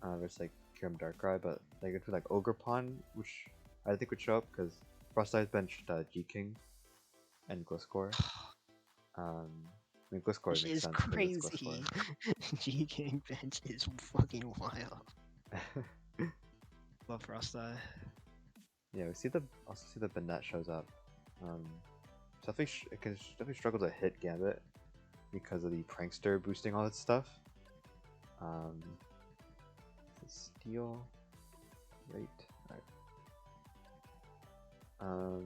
Versus like Kyurem Darkrai, but like into like Ogerpon, which I think would show up because Frosteyes benched G-King and Gliscor. I mean Gliscor Which makes is sense. Crazy. G-King bench is fucking wild. Love Frosteye. Yeah, we also see the Banette shows up. It can definitely struggle to hit Gambit because of the Prankster boosting all that stuff. Steel, right? Alright.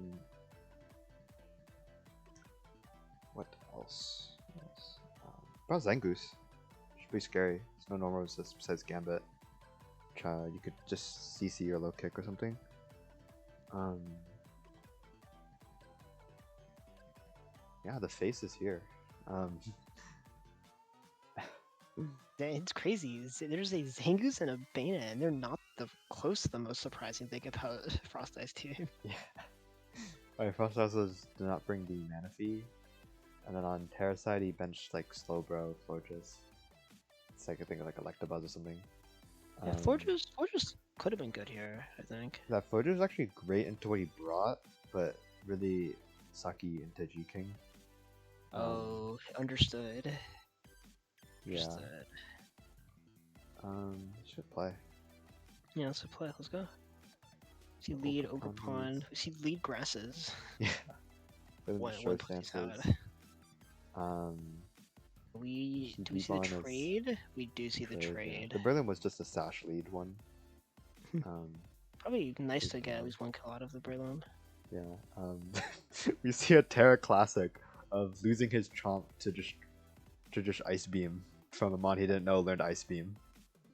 What else? Probably Zangoose. Should be scary. It's no normal besides Gambit. You could just CC your low kick or something. Yeah, the face is here. It's crazy. There's a Zangoose and a Bana, and they're not the most surprising thing about Frosteyes team. Yeah. Alright, Frosteyes did not bring the Manaphy. And then on Terra side, he benched like Slowbro, Florges. It's like I think like Electabuzz or something. Yeah, Florges could have been good here, I think. That Florges was actually great into what he brought, but really sucky into G-King. Understood. Yeah. Should play. Yeah, let's play. Let's go. We see lead Ogerpon Ogerpon. leads. We see lead grasses. Yeah. Then the One show plays stances. out. See Do we see the Debon as trade? We do see the trade. Yeah. trade. The Berlin was just a sash lead one. Um, Probably nice to Taking get at off. least one kill out of the Breloom. Yeah. We see a Terra classic of losing his chomp to just Ice Beam from a mon he didn't know learned Ice Beam.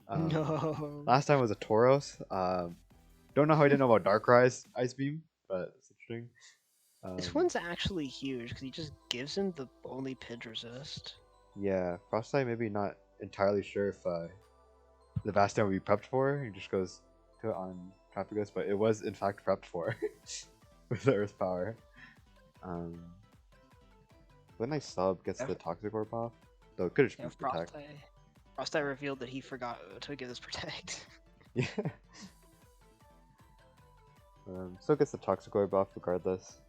No. Last time was a Tauros. Don't know how he didn't know about Darkrai's Ice Beam, but it's interesting. This one's actually huge because he just gives him the only Pidge resist. Yeah, Frostlight maybe not entirely sure if the Bastion will be prepped for. He just goes to it on Trapagos, but it was in fact prepped for with the Earth Power. When I sub gets the Toxic Orb off, though it could have just been Protect. Frostlight revealed that he forgot to give this Protect. Yeah. Still gets the Toxic Orb off regardless.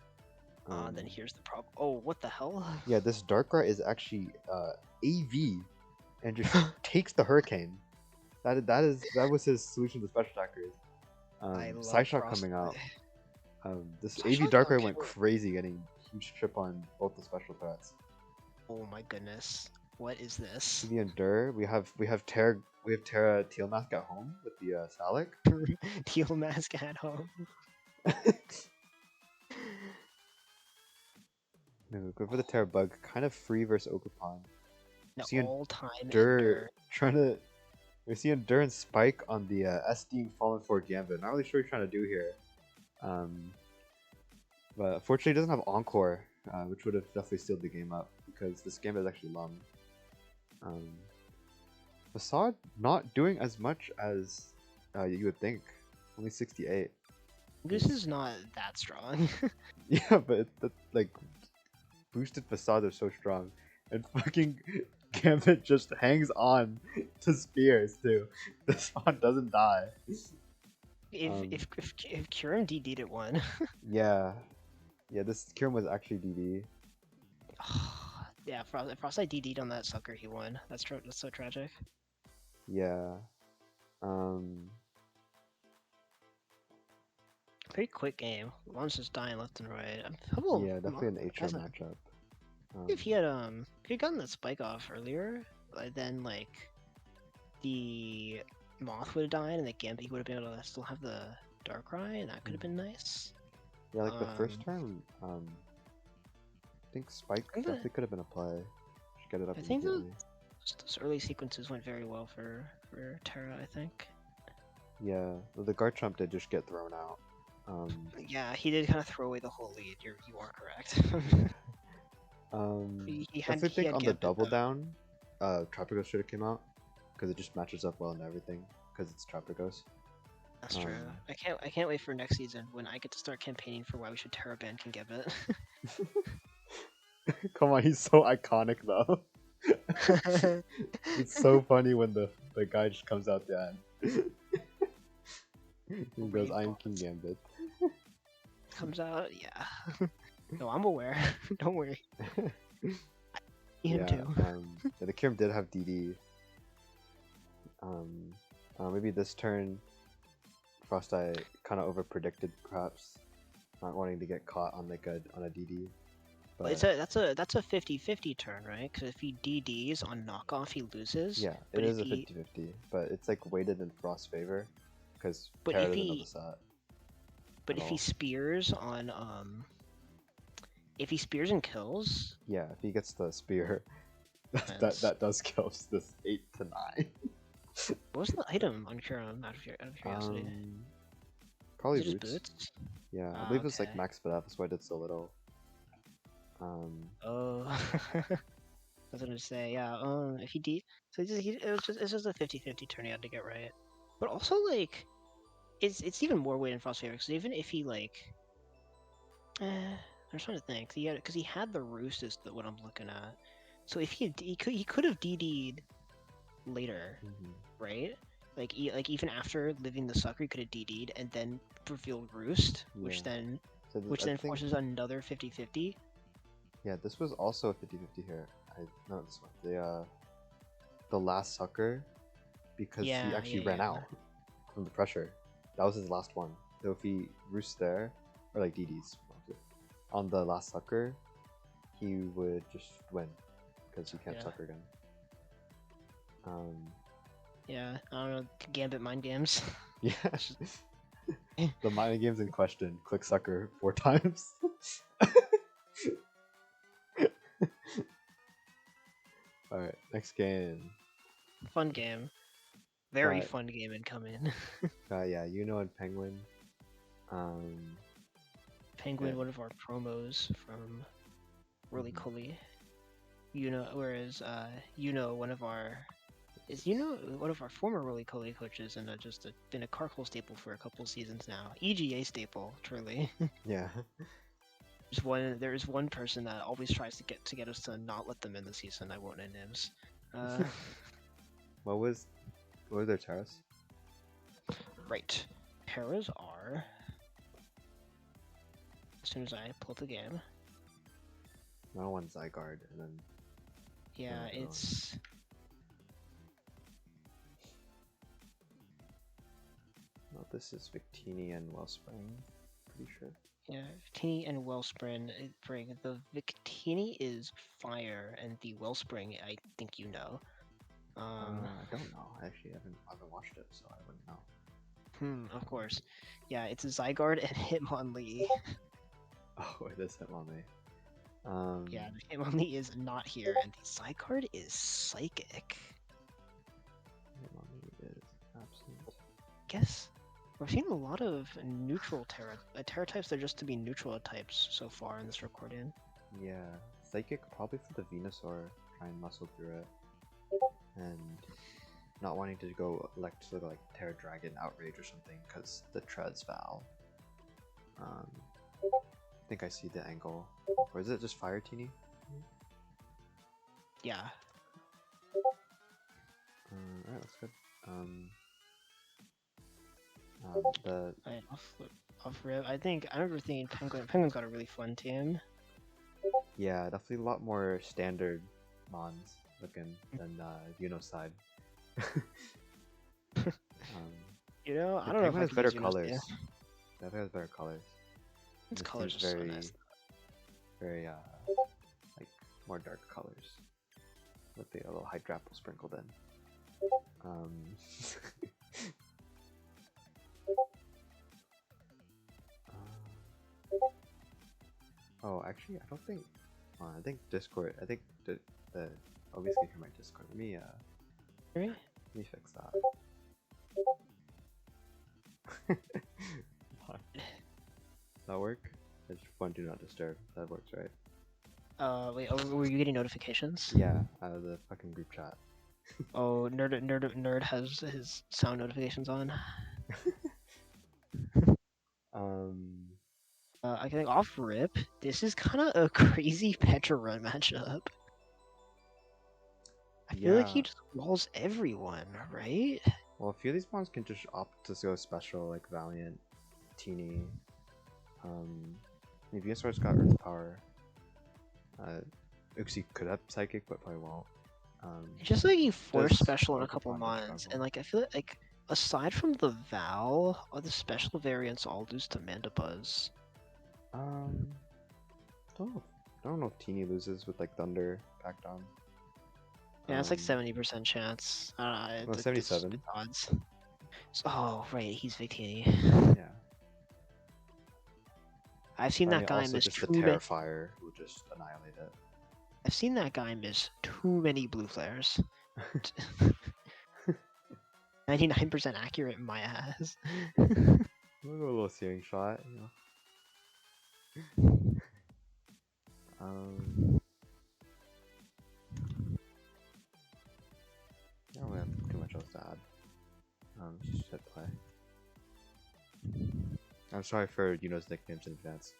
Then here's the problem. Oh, what the hell? Yeah, this Darkrai is actually AV and just takes the Hurricane. That was his solution to special attackers. Psyshock coming out. This AV Darkrai went crazy, getting huge trip on both the special threats. Oh my goodness, what is this? The Endure, we have Terra Teal Mask at home with the Salic. Teal Mask at home. No, go for the Terra Bug. Kind of free versus Ogerpon. No, all-time Endure trying to. We see Endure and Spike on the SD Fallen 4 Gambit. Not really sure what he's trying to do here. But unfortunately, he doesn't have Encore, which would have definitely sealed the game up because this Gambit is actually long. Facade not doing as much as you would think. Only 68. This is not that strong. Yeah, but like boosted Facade are so strong, and fucking Gambit just hangs on to spears too. This one doesn't die. If Kyurem DD'd it one. Yeah, this Kyurem was actually DD. Yeah, if Frostlight DD'd on that sucker, he won. That's so tragic. Yeah. Pretty quick game. One's just dying left and right. Yeah, definitely an HR matchup. If he had gotten that spike off earlier, then like the Moth would have died and the Gambit would have been able to still have the Darkrai, and that could have been nice. Yeah, like the first turn, I think Spike definitely could have been a play. Just get it up immediately. I think those early sequences went very well for Terra, I think. Yeah, the Garchomp did just get thrown out. Yeah, he did kind of throw away the whole lead. You are correct. I think on the double down, Trapagos should have came out because it just matches up well and everything because it's Trapagos. That's true. I can't wait for next season when I get to start campaigning for why we should Terra ban Kingambit. Come on, he's so iconic though. It's so funny when the guy just comes out the end. He goes, "I'm Kingambit." Comes out, yeah. No, I'm aware. Don't worry. Yeah, the Kyurem did have DD. Maybe this turn, Frosteye kind of over predicted, perhaps, not wanting to get caught on like a DD. But that's a 50-50 turn, right? Because if he DDs on knockoff, he loses. Yeah, it is a 50-50, but it's like weighted in Frost's favor because Terra doesn't know the set. But if he spears on if he spears and kills, yeah, if he gets the spear, that does kill this 8 to 9. What was the item on Kyurem out of curiosity? Probably boots. Yeah, I believe it was like max speed up, that's why I did so little. Oh, I was gonna say, yeah. If he it's just a 50-50 turn he had to get right. But also like, it's even more weight in Frost's favor because even if he like, I'm trying to think. Because he had the roost is what I'm looking at. So if he could have DD'd later, right? Like even after living the sucker, he could have DD'd and then revealed roost, which then forces another 50-50. Yeah, this was also a 50-50 here. Not this one. The last sucker, because he actually ran out from the pressure. That was his last one. So if he roosts there, or like DDs on the last sucker, he would just win because he can't Yeah. sucker again. Yeah, I don't know. Gambit mind games. Yeah. The mind games in question. Click sucker 4 times. Alright, next game. Fun game. Very fun game incoming. Yeah, and Penguin. Penguin, Yeah. one of our promos from Rolycoly. Whereas one of our former Rolycoly coaches and just been a Carkol staple for a couple seasons now. EGA staple, truly. Yeah. There is one person that always tries to get us to not let them in the season. I won't name names. What were their terrace? Right. Terras are. As soon as I pull up the game. No one Zygarde, and then. Yeah, it's. No, this is Victini and Wellspring. Pretty sure. Yeah, Victini and Wellspring. The Victini is fire, and the Wellspring, I think you know. I don't know. I actually haven't watched it, so I wouldn't know. Of course. Yeah, it's a Zygarde and Hitmonlee. Oh, it is Hitmonlee. Yeah, the Hitmonlee is not here, and the Zygarde is Psychic. Hitmonlee is absent. Guess we've seen a lot of neutral Terra types that are just to be neutral types so far in this recording. Yeah, Psychic probably for the Venusaur. Try and muscle through it, and not wanting to go elect to like Terra Dragon Outrage or something because the Trez Val. I think I see the angle. Or is it just Fire Teeny? Yeah. Alright, that's good. Off rip. I remember thinking Penguin's got a really fun team. Yeah, definitely a lot more standard mons looking than side. I don't know if Penguin I has could better use Uno's colors. team. Penguin has better colors. Its This colors are team's so nice. very like more dark colors with the little Hydrapple sprinkled in. Oh, actually, I don't think. I think Discord. I think the OBS can hear my Discord. Let me Really? let me fix that. That work? I just want do not disturb. That works, right? Wait. Oh, were you getting notifications? Yeah, out of the fucking group chat. Oh, nerd has his sound notifications on. I think off rip. This is kind of a crazy Petra Run matchup. I feel like he Yeah. just walls everyone, right? Well, a few of these mons can just opt to go special, like Valiant, Teeny. Venusaur's got Earth Power. Uxie could have Psychic, but probably won't. Just like you force Does special in a Orca couple Pond mons, struggle? and like I feel like aside from the Val, all the special variants all lose to Mandibuzz. I don't know if Teeny loses with like Thunder packed on. Yeah, it's like 70% chance. I don't know. Well, 77. It's odds. Oh, right, he's Victini. Yeah. I've seen that guy also miss just the too many. Terrifier who will just annihilate it. I've seen that guy miss too many blue flares. 99% accurate in my ass. We'll go a little searing shot, you know. I don't really have too much else to add. Just hit play. I'm sorry for nicknames in advance.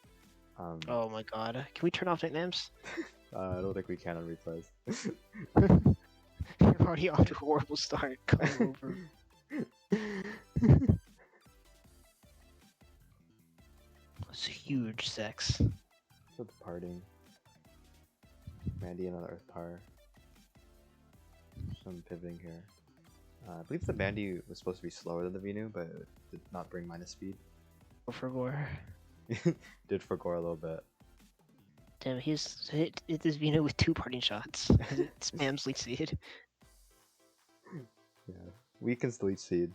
Oh my god. Can we turn off nicknames? I don't think we can on replays. You're already off to a horrible start. Come over. It's a huge sex. So departing. Mandy, another Earth Power. Some pivoting here. I believe the Mandy was supposed to be slower than the Venu, but it did not bring minus speed. Go for gore. Did for gore a little bit. Damn, he's hit this Vino with 2 parting shots. It spams leech seed. Yeah, weakens leech seed.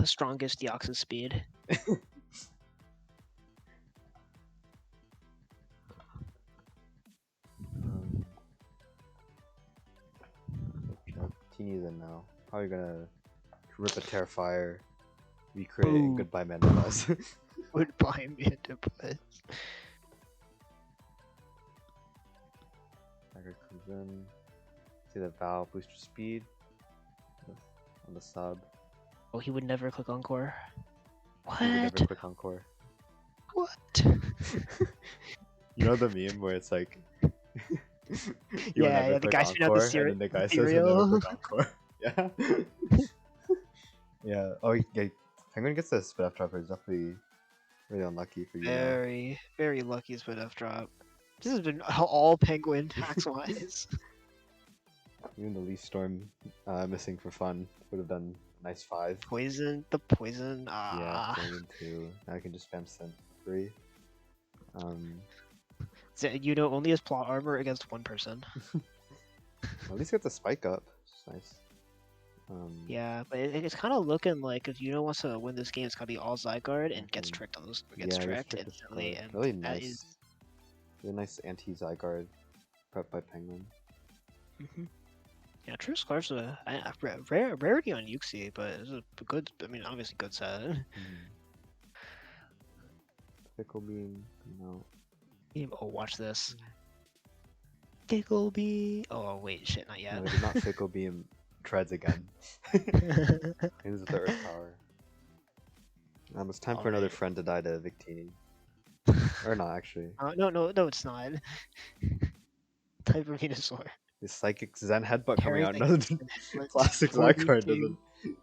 Strongest Deoxys speed. Teeny's in now. Probably gonna rip a Terrifier, recreate, and Ooh. goodbye Mandibus. Goodbye, Mandibus. Tiger comes in. See the Val booster speed on the sub. Oh, he would never click Encore. What? He would never click Encore. What? You know the meme where it's like, you will Yeah, never the click guy spit out the Encore, and then the guy says he'll never cereal. click Encore. Yeah. Yeah. Oh, yeah. Penguin gets a spit off dropper. It's definitely really unlucky for you. Very, very lucky spit F drop. This has been all Penguin tax wise. Even the Leaf Storm missing for fun would have done a nice 5. The poison. Yeah, Ah. Penguin 2. Now I can just spam Scent 3. So, you know, only has plot armor against 1 person. At least get the spike up. It's nice. Yeah, but it's kind of looking like if Yuno wants to win this game, it's gotta be all Zygarde and gets tricked on those. Gets yeah, tricked gets instantly, tricked. and Really that nice. is. Really nice anti-Zygarde prep by Penguin. Yeah, True Scarf's a rarity on Yuxi, but it's a good. I mean, obviously good set. Fickle Beam, no. Oh, watch this. Fickle Beam. Oh wait, shit, not yet. No, did not Fickle Beam treads again. Uses the Earth Power. It's time for another friend to die to Victini. Or not, actually. No, it's not. Type of Venusaur. The Psychic Zen Headbutt coming out. Everything Another classic Zygarde doesn't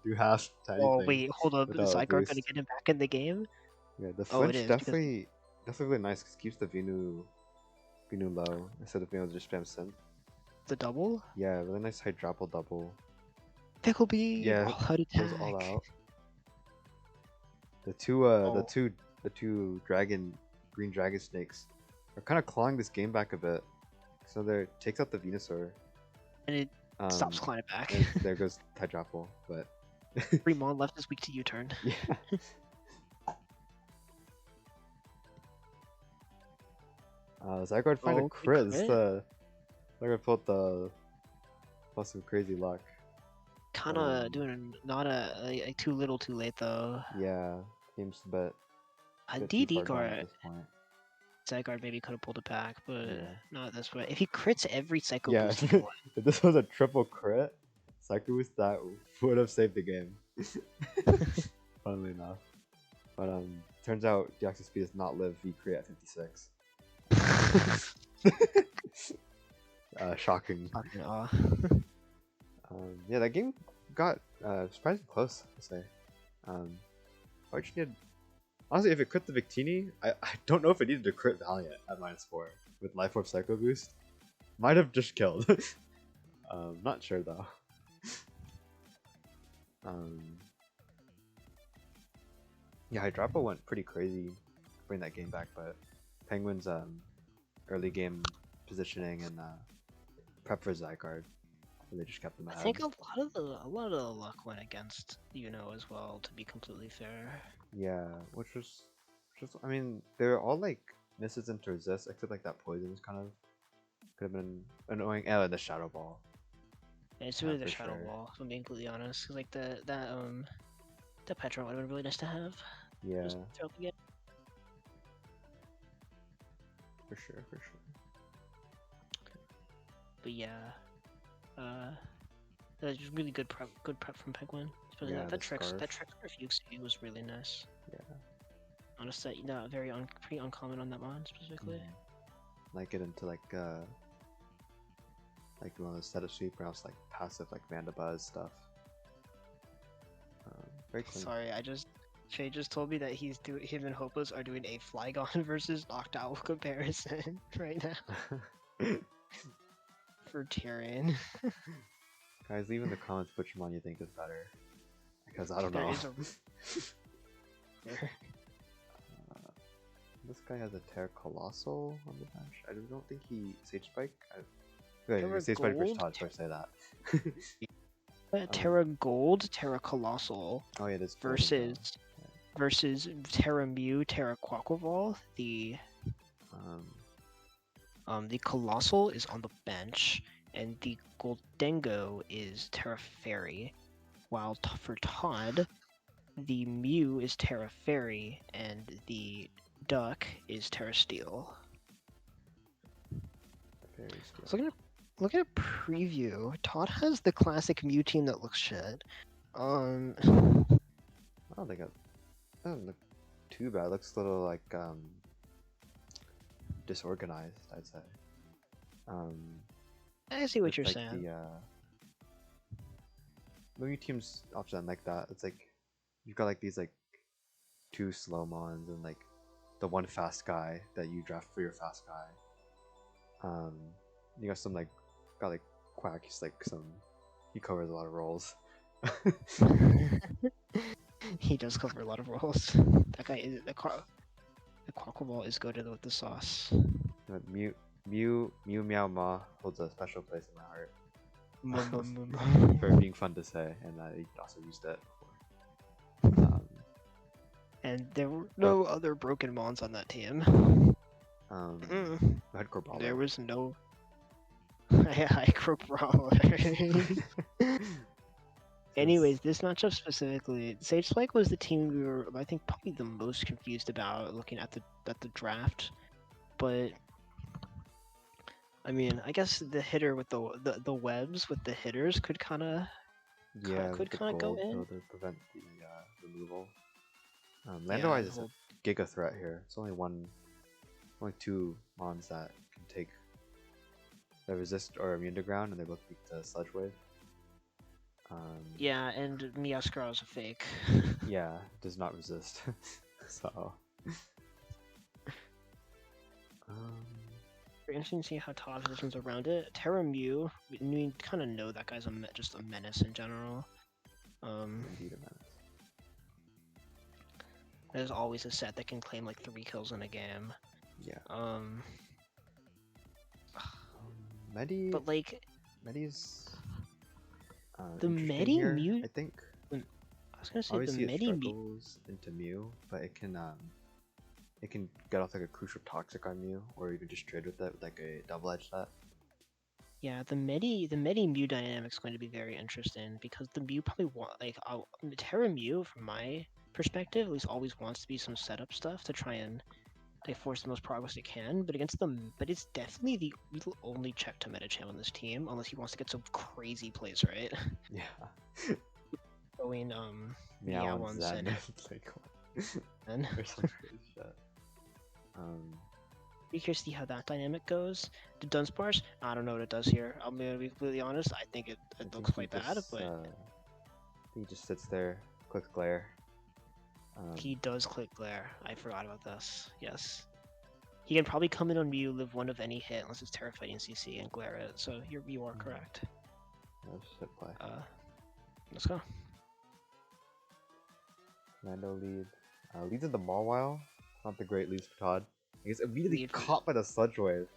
do half to anything. Oh wait, hold up. Is without a Zygarde boost. gonna get him back in the game? Yeah, the Oh, it flinch is, definitely really nice because it keeps the Venu low instead of being able to just spam Synth. The double? Yeah, really nice Hydropple double. Pickle Beam. Yeah, Oh, how to goes all out. The two green dragon snakes are kind of clawing this game back a bit. So there takes out the Venusaur. And it stops climbing back. And there goes Hydropple, but Fremont left this week to U-turn. yeah. Zygarde find a crit. This is the Zygarde pulled some crazy luck. Kinda doing not a too little too late though. Yeah, seems a bit. DD guard. Zygarde maybe could have pulled it back, but not this way. If he crits every Psycho Boost, if this was a triple crit, Psycho Boost that would have saved the game. Funnily enough, but turns out Deoxys Speed does not live V crit at 56. Shocking. Yeah, that game got surprisingly close, I'd say. I just needed... Honestly, if it crit the Victini, I don't know if it needed to crit Valiant at -4 with Life Orb Psycho Boost. Might have just killed. Not sure though. Yeah, Hydroppo went pretty crazy to bring that game back, but Penguin's early game positioning and prep for Zygarde. They just kept them ahead. I think a lot of the luck went against as well. To be completely fair. Yeah, which was just I mean they're all like misses into resist except like that poison is kind of could have been annoying. Oh, the Shadow Ball. Yeah, it's really the Shadow Ball. If I'm being completely honest, because like the Petra would have been really nice to have. Yeah. Just throw up again. For sure. But yeah. That's just really good prep from Penguin. Especially that trick Fuchsy was really nice. Yeah. Honestly, pretty uncommon on that one specifically. Like get into like one of the setup sweep where I was like passive like Vandabuzz stuff. Very clean. Sorry, Shay just told me that him and Hopeless are doing a Flygon versus Knocked Out comparison right now. For Tyrion. Guys, leave in the comments which one you think is better. Because I don't know. This guy has a Terra Coalossal on the bench. I don't think he Sage Spike. Okay, Terra Sage Spike versus Gold, Todd. Sorry, say that. Terra Gold, Terra Coalossal Oh yeah, this versus Terra Mew, Terra Quaquaval. The Coalossal is on the bench, and the Goldengo is Terra Fairy, while for Todd, the Mew is Terra Fairy, and the Duck is Terra Steel. So look at a preview. Todd has the classic Mew team that looks shit. Oh, they got. That doesn't look too bad. It looks a little like disorganized, I'd say. I see what you're like saying. The Mew team's often like that. It's like you've got like these like 2 slow mons and like the 1 fast guy that you draft for your fast guy. You got some like Quack. He's like he covers a lot of roles. He does cover a lot of roles. That guy is the Quaquaval is good with the sauce. Mew Meow Ma holds a special place in my heart. For For being fun to say, and I also used it before. And there were no other broken mons on that team. Hardcore Brawler. There was no Hardcore Brawler. Anyways, this matchup specifically, Sage Spike was the team we were, I think, probably the most confused about looking at the draft. But I mean, I guess the hitter with the webs with the hitters could kind of go in. To prevent the removal. Lander-wise, it's a giga threat here. It's only 2 mons that can take the resist or immune to ground, and they're both weak to Sludge Wave. Yeah, and Meowscarada is a fake. Yeah, does not resist. So. Very interesting to see how Todd positions around it. Terra Mew, we kind of know that guy's just a menace in general. Indeed a menace. There's always a set that can claim like 3 kills in a game. Yeah. But like Medi's the Medi here, Mew. I think. I was gonna say obviously the Medi Mew struggles into Mew, but it can get off like a crucial toxic on Mew, or you can just trade with it with like a double-edged set. Yeah, the Medi Mew dynamic is going to be very interesting because the Mew probably Terra Mew, from my perspective, at least always wants to be some setup stuff to try and force the most progress it can. But it's definitely the only check to meta champ on this team, unless he wants to get some crazy plays, right? Yeah. Going Meow and Zen. Then. Or some crazy shit. Be curious to see how that dynamic goes. The Dunsparce, I don't know what it does here. I'm gonna be completely honest. I think it looks quite bad, but he just sits there, clicks glare. He does click glare. I forgot about this. Yes, he can probably come in on Mew, live 1 of any hit unless it's Terra Fighting CC and glare it. So you are correct. Let's sit play. Let's go. Lando leads in the Mawile. Not the great leads for Todd. He gets immediately caught by the Sludge Wave.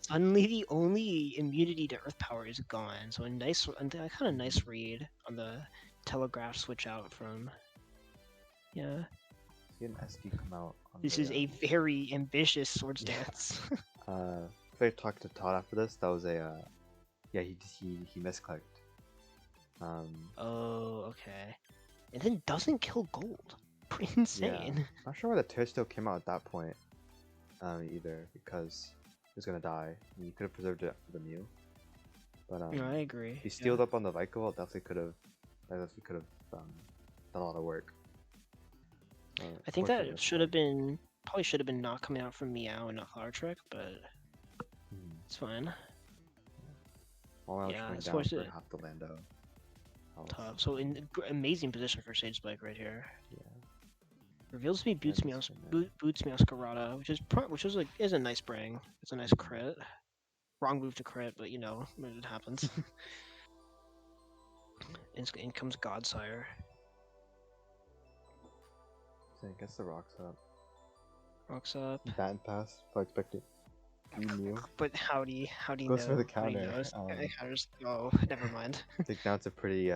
Suddenly, the only immunity to Earth Power is gone. So a kind of nice read on the telegraph switch out from. Yeah. See an SD come out. This is a very ambitious Swords Dance. If I talked to Todd after this, that was a he misclicked. Oh, okay. And then doesn't kill gold. Pretty insane. Yeah. Not sure why the Tear still came out at that point. Either because he was gonna die. And you could have preserved it for the Mew. But no, I agree. He stealed up on the Vycol. Definitely could have done a lot of work. I think that probably should have been not coming out from Meow and not Flower Trick, but it's fine. Yeah, it's down for half the Lando. Top. So amazing position for Sage Spike right here. Yeah. Reveals to be Boots Meowscarada, which is a nice bring. It's a nice crit. Wrong move to crit, but it happens. In comes Godsire. Dang, gets the rocks up. Rocks up. Bat and pass. Probably expected. Mew. But how do you Goes for know? the How do you counter. know? Counters. Oh, never mind. I think now it's a pretty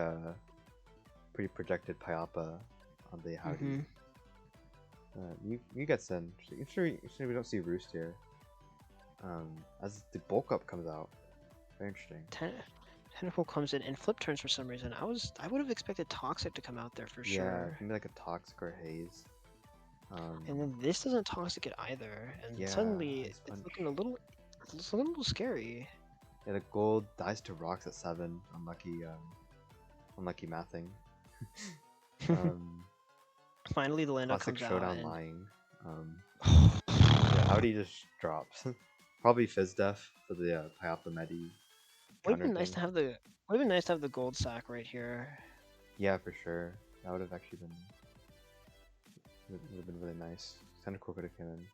projected Pyapa on the Howdy. You gets in. Sure we don't see Roost here. As the bulk up comes out. Very interesting. Tentacle comes in and flip turns for some reason. I would have expected Toxic to come out there for Yeah, sure. maybe like a Toxic or Haze. And then this doesn't Toxic it either, and Yeah, suddenly Ice it's Punch. looking a little scary. Yeah, the gold dies to rocks at 7. Unlucky mathing. Finally, the Lando Classic comes Showdown out. lying. Yeah, Howdy just drops. Probably Fizz Def for the Pyapa Medi. Would have been nice to have the gold sack right here. Yeah, for sure. That would have actually been really nice. Tentacle could have come in.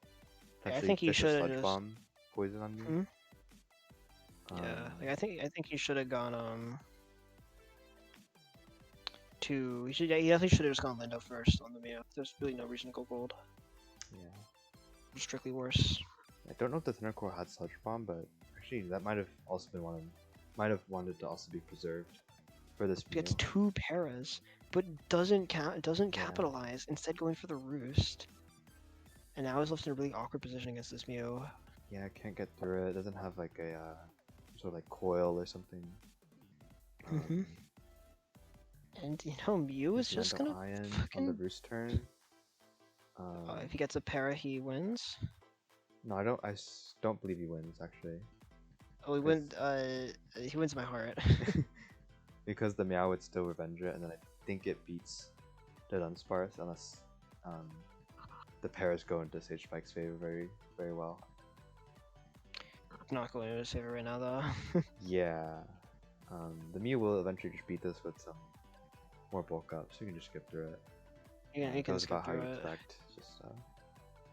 Yeah, I think he should have just bomb poison on me. Yeah, like I think he should have gone he definitely should have just gone Lando first on the Mew. There's really no reason to go gold. Yeah. Strictly worse. I don't know if the Tentacle had Sludge Bomb, but actually that might have also been might have wanted to also be preserved for this Mew. Gets 2 paras, but doesn't capitalize. Instead, going for the Roost. And now he's left in a really awkward position against this Mew. Yeah, can't get through it. Doesn't have like a sort of like coil or something. And Mew is just gonna on the Roost turn. If he gets a para, he wins. No, I don't believe he wins actually. Oh, he wins my heart. Because the Meow would still revenge it, and then I think it beats the Dunsparce unless the pairs go into Sage Spike's favor very well. Not going into his favor right now though. Yeah. The Mew will eventually just beat this with some more bulk up, so you can just skip through it. Yeah, you can skip through it. Just,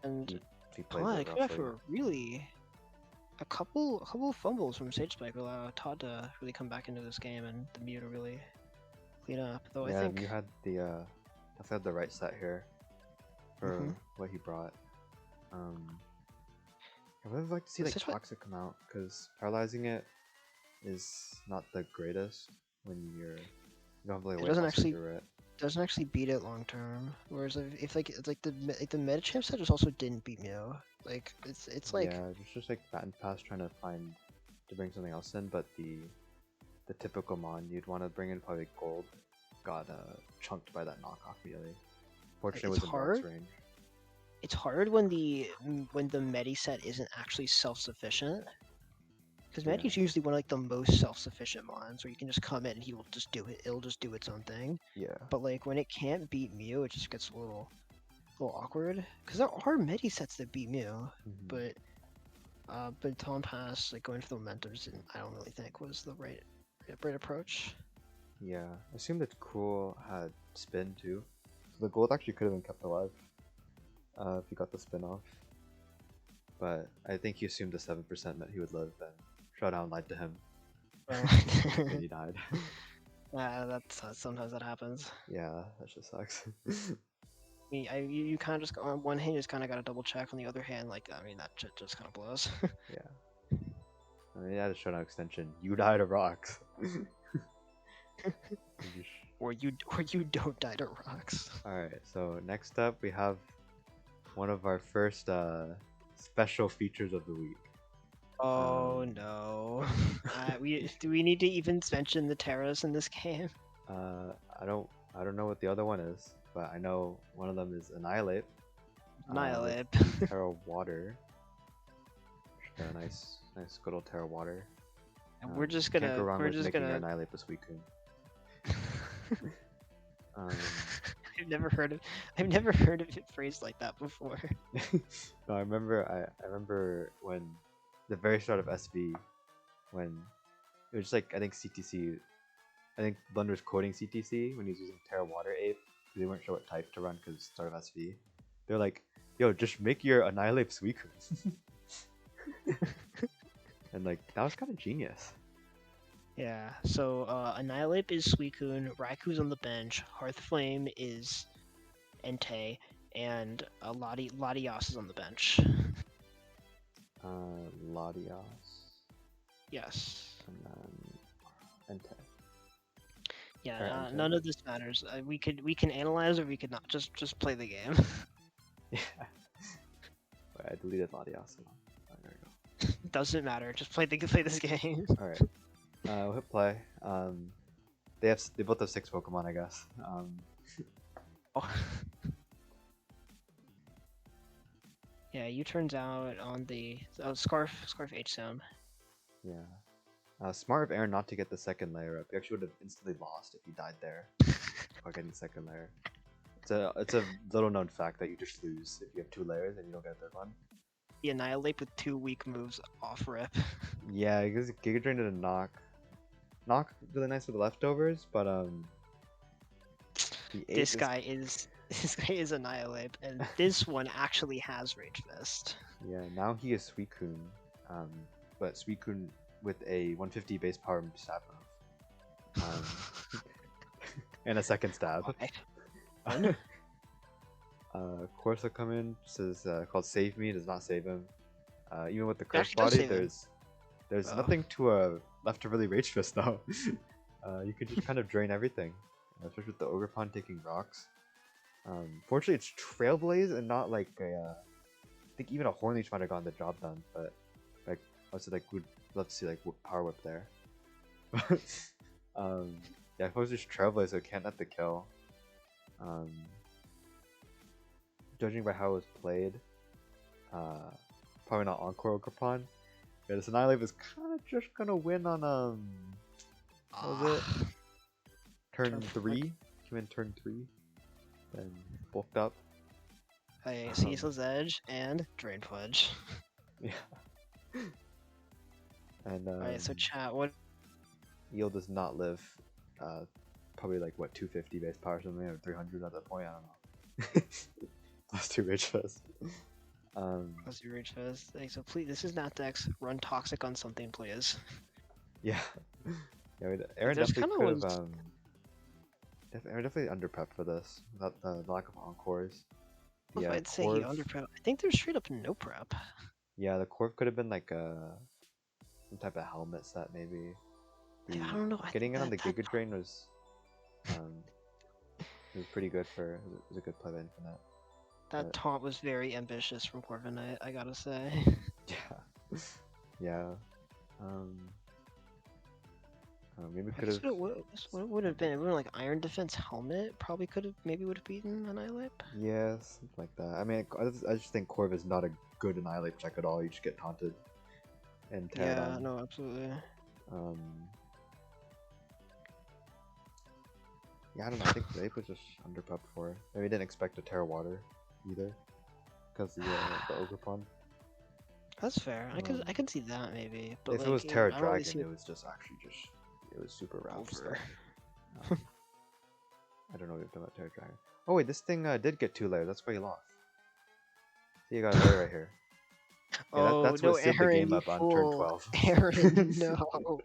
and he plays it except roughly. for really a couple of fumbles from Sage Spike allow Todd to really come back into this game and the Mew to really clean up. Though Yeah, I think you had definitely had the right set here for what he brought. I would like to see like Toxic come out, because paralyzing it is not the greatest when you don't really through it. Doesn't actually beat it long term. Whereas if the Metachamp set just also didn't beat Mew. Like it's like yeah, it's just like Bat and Pass trying to bring something else in, but the typical mon you'd want to bring in probably gold got chunked by that knockoff immediately. Fortunately, it was in Rock's range. It's hard when the Medi set isn't actually self-sufficient. Because Medi's usually one of like the most self-sufficient mons, where you can just come in and he will just do it. It'll just do its own thing. Yeah. But like when it can't beat Mew, it just gets a little awkward. Because there are Medi sets that beat Mew, but Baton Pass, like going for the momentums, I don't really think was the right approach. Yeah, I assume that Cool had spin too, so the gold actually could have been kept alive if he got the spin off. But I think he assumed the 7% meant he would live, and Showdown lied to him. And he died. Sometimes that happens. Yeah, that just sucks. You kind of just on one hand, you just kind of got to double check. On the other hand, like that shit just kind of blows. Yeah. I mean, he had a Showdown extension. You die to rocks. or you don't die to rocks. Alright, so next up we have one of our first special features of the week. Oh no. Do we need to even mention the Terras in this game? I don't know what the other one is, but I know one of them is Annihilate. Terra Water. Nice good old Terra Water. And we're just gonna Annihilate the Suicune. I've never heard of it phrased like that before. No, I remember when the very start of SV, when it was just like I think CTC, I think Blunder was quoting CTC when he was using Terra Water Ape because they weren't sure what type to run because start of SV. They're like, "Yo, just make your Annihilate Suicune." And like that was kind of genius. Yeah, so Annihilate is Suicune, Raikou's on the bench, Hearthflame is Entei, and Latios is on the bench. Latios, Yes. and then Entei. Yeah, Or Entei. none of this matters. We can analyze or we could not. Just play the game. Yeah. Wait, I deleted Latios. Oh, there we go. Doesn't matter. Just play this game. All right. We'll hit play. They both have 6 Pokemon, I guess. Oh. Yeah, you turns out on the Scarf H-Sound. Yeah. Smart of Aaron not to get the second layer up. He actually would have instantly lost if he died there by getting the second layer. It's a little known fact that you just lose if you have 2 layers and you don't get a third one. The Annihilate with 2 weak moves off rip. Yeah, because Giga Drain did a knock. Knock really nice with the leftovers, but This guy is Annihilate, and this one actually has Rage Fist. Yeah, now he is Suicune, but Suicune with a 150 base power stab move, and a second stab. Corsa come in, says called Save Me, does not save him. Even with the curse body, there's nothing to left to really Rage Fist though. You can just kind of drain everything, especially with the Ogerpon taking rocks. Fortunately, it's Trailblaze and not like a. I think even a Hornleech might have gotten the job done, but like also like would love to see like Power Whip there. Yeah, if it was just Trailblaze, so it can't net the kill. Judging by how it was played, probably not Encore Ogerpon. Yeah, this Annihilate is kind of just gonna win on what was it? Turn 3? Came in turn 3, then bulked up. Hey, Ceaseless Edge and Drain Fudge. Yeah. And Alright, so chat, what? Eel does not live. Probably like what 250 base power or something, or 300 at that point. I don't know. Plus 2 Rage Fist. Plus 2 Rage Fist. Hey, so please, this is not Dex. Run Toxic on something, please. Yeah. Yeah, Aaron definitely could have. Aaron definitely under prepped for this. Without the lack of encores. Yeah, I'd say he under prep. I think there's straight up no prep. Yeah, the Corv could have been like some type of helmet set maybe. Yeah, I don't know. Getting it on the Giga Drain was pretty good for. It was a good play by Infinite. That taunt was very ambitious from Corviknight, I gotta say. Yeah. Yeah. Maybe could have. What would have been? It would have been like Iron Defense Helmet. Probably could have. Maybe would have beaten Annihilate. Yeah, something like that. I mean, I just think Corv is not a good Annihilate check at all. You just get taunted and tear Yeah, down. no, absolutely. Yeah, I don't know. I think Ape was just under prepped for it. Maybe didn't expect to Terra Water either, because the Ogerpon. That's fair. I could see that maybe. But if like, it was Terra Dragon, really it was just actually it was super rough over. stuff. I don't know what you're talking about Terra Dragon. Oh wait, this thing did get 2 layers. That's why you lost. See, you got a layer right here. Yeah, that's no, what sealed the game up on turn 12. Aaron, no.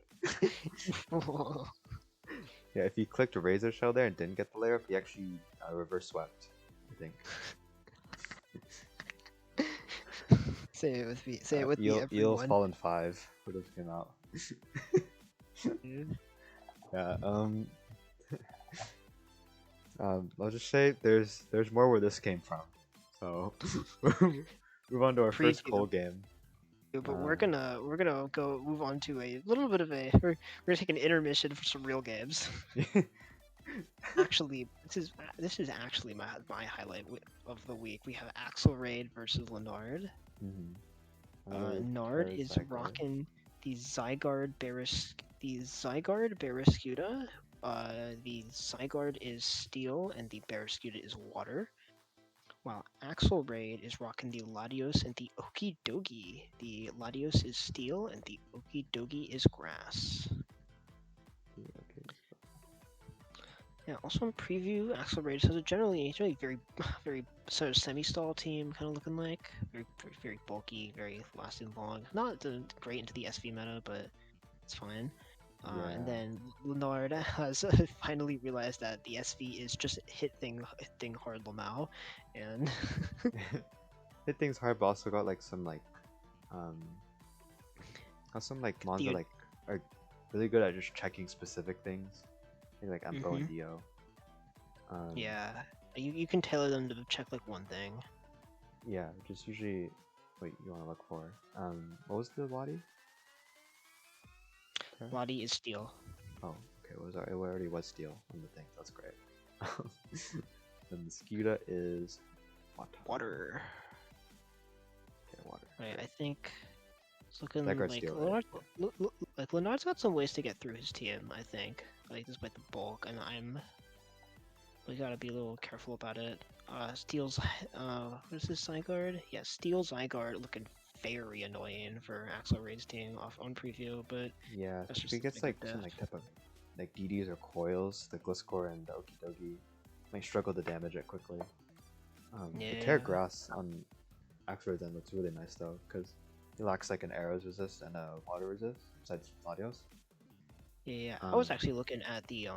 Yeah, if he clicked Razor Shell there and didn't get the layer up, he actually reverse swept, I think. Say it with me. Say it with me, everyone. Eel's Fallen 5 would have came out. Yeah, I'll just say there's more where this came from. So move on to our first Cole game. But we're gonna go move on to a little bit of we're gonna take an intermission for some real games. Actually, this is actually my highlight of the week. We have Axel Raid versus Leonard. Nard is rocking the Zygarde Barraskewda. The Zygarde is Steel and the Barraskewda is Water. While Axel Raid is rocking the Latios and the Okidogi. The Latios is Steel and the Okidogi is Grass. Yeah, also in preview, Axel Raid has a generally very sort of semi-stall team, kind of looking like very bulky, very lasting long. Not great into the SV meta, but it's fine. And Yeah. then Leonard has finally realized that the SV is just hit thing hard Lamau, and Hit things hard, but also got like some like um got some like mons that the like are really good at just checking specific things. I think like Empo and Dio. yeah, you can tailor them to check like one thing. Yeah, just usually what you want to look for. What was the Wadi? Lottie is steel. Oh, okay. It already was steel on the thing. That's great. Then the Scuda is Water. Okay, water. Right, I think it's looking That card's like steel, Leonard, right? Leonard's got some ways to get through his team. I think like despite the bulk, and we gotta be a little careful about it. Steel's what is his Zygarde? Yeah, Steel Zygarde looking very annoying for Axel Raid's team off on preview, but Yeah, that's if just he gets like like some like type of like DDs or coils, the Gliscor and the Okidogi might struggle to damage it quickly. The Terra yeah. Grass on Axel then looks really nice though, because he lacks like an arrows resist and a water resist besides Latios. Yeah, I was actually looking at the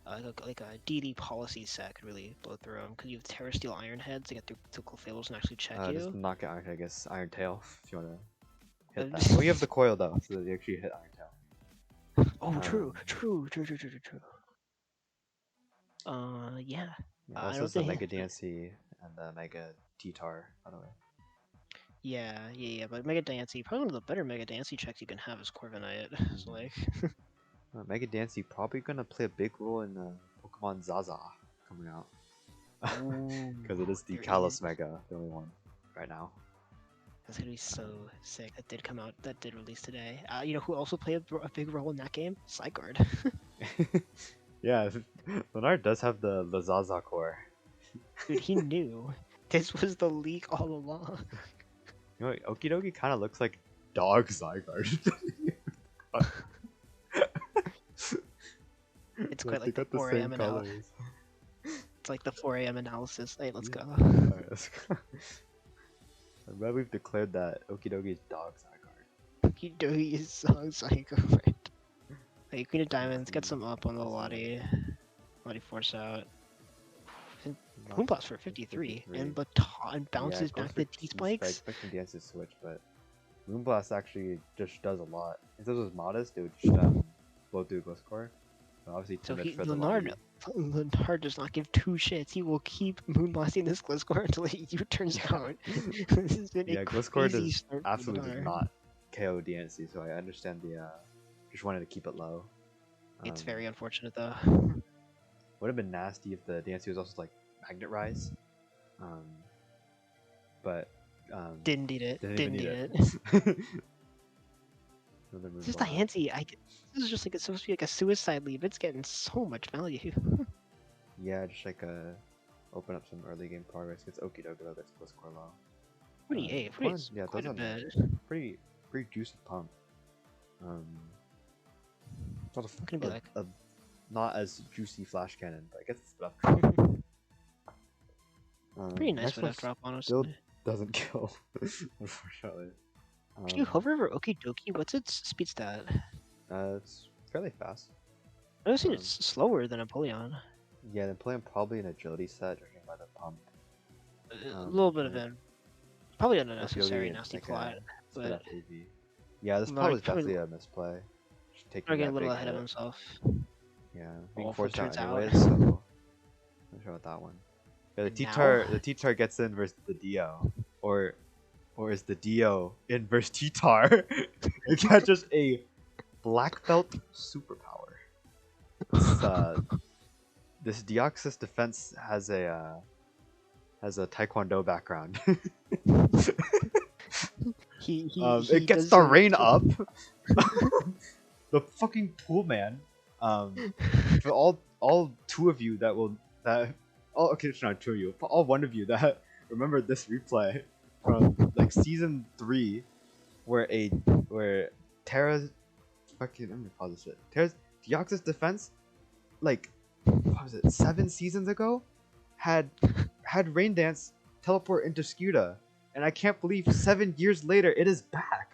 like a DD policy set could really blow through them because you have Terra Steel Iron Heads to get through Clefaibles and actually check Just you. knock it Iron, I guess Iron Tail if you wanna hit that. Well, you have the coil though, so you actually hit Iron Tail. Oh, true. Yeah. Yeah, I also don't has the think. Mega DNC and the Mega T-Tar, by the way. Yeah. But Mega Dancy, probably one of the better Mega Dancy checks you can have is Corviknight. So like. Mega Dancy probably gonna play a big role in Pokemon Zaza coming out. Because it is the There Kalos is. Mega, the only one right now. That's gonna be so sick. That did come out. That did release today. You know who also played a big role in that game? Zygarde. Yeah, Leonard does have the Zaza core. Dude, he knew. This was the leak all along. You know, Okidogi kind of looks like Dog Zygarde. It's quite They like the got the 4 same a.m. colors. It's like the 4 a.m. analysis. Hey, let's go. Alright, let's go. I'm glad we've declared that Okidogi is Dog Zygarde. Okidogi is so Zygarde. Hey, Queen of Diamonds, get some up on the Lottie. Lottie force out. Moonblast for 53, and Baton bounces back the T-Spikes. Expecting Dance to switch, but Moonblast actually just does a lot. If this was modest, it would just blow through Gliscor. Obviously, too much for the Lottie. Leonard does not give two shits. He will keep moonblasting this Gliscor until he U-turns out. This has been a Gliscor crazy does start absolutely does not KO DNC, so I understand the just wanted to keep it low. It's very unfortunate though. Would have been nasty if the DNC was also like Magnet Rise, but didn't need it. Didn't need it. Just a Hansi. This is just like it's supposed to be like a suicide lead. It's getting so much value. Yeah, just like open up some early game progress. Gets Okidogi though. Gets Gliscor low. 28. Yeah, quite those a are bit. pretty juicy pump. It's gonna be like a not as juicy flash cannon, but I guess it's enough. pretty nice with that drop, honestly. Still doesn't kill, unfortunately. Can you hover over Okidogi? What's its speed stat? It's fairly fast. I've seen it's slower than Empoleon. Yeah, Empoleon probably an agility set, judging by the pump. A little bit of it. Probably an unnecessary nasty like plot. But yeah, this plot was definitely a misplay. Taking getting a little ahead of himself. Yeah, being forced out anyways, out. so I'm not sure about that one. Yeah, the T-Tar gets in versus the Dio, or is the Dio in versus T-Tar? It catches a black belt superpower. This Deoxys defense has a Taekwondo background. It gets the rain up. The fucking pool man. For all two of you not two of you, for all one of you that remember this replay from like season 3, where Terra's fucking, let me pause this shit. Terra's Deoxys defense, like what was it, 7 seasons ago, had Rain Dance teleport into Scuda, and I can't believe 7 years later it is back.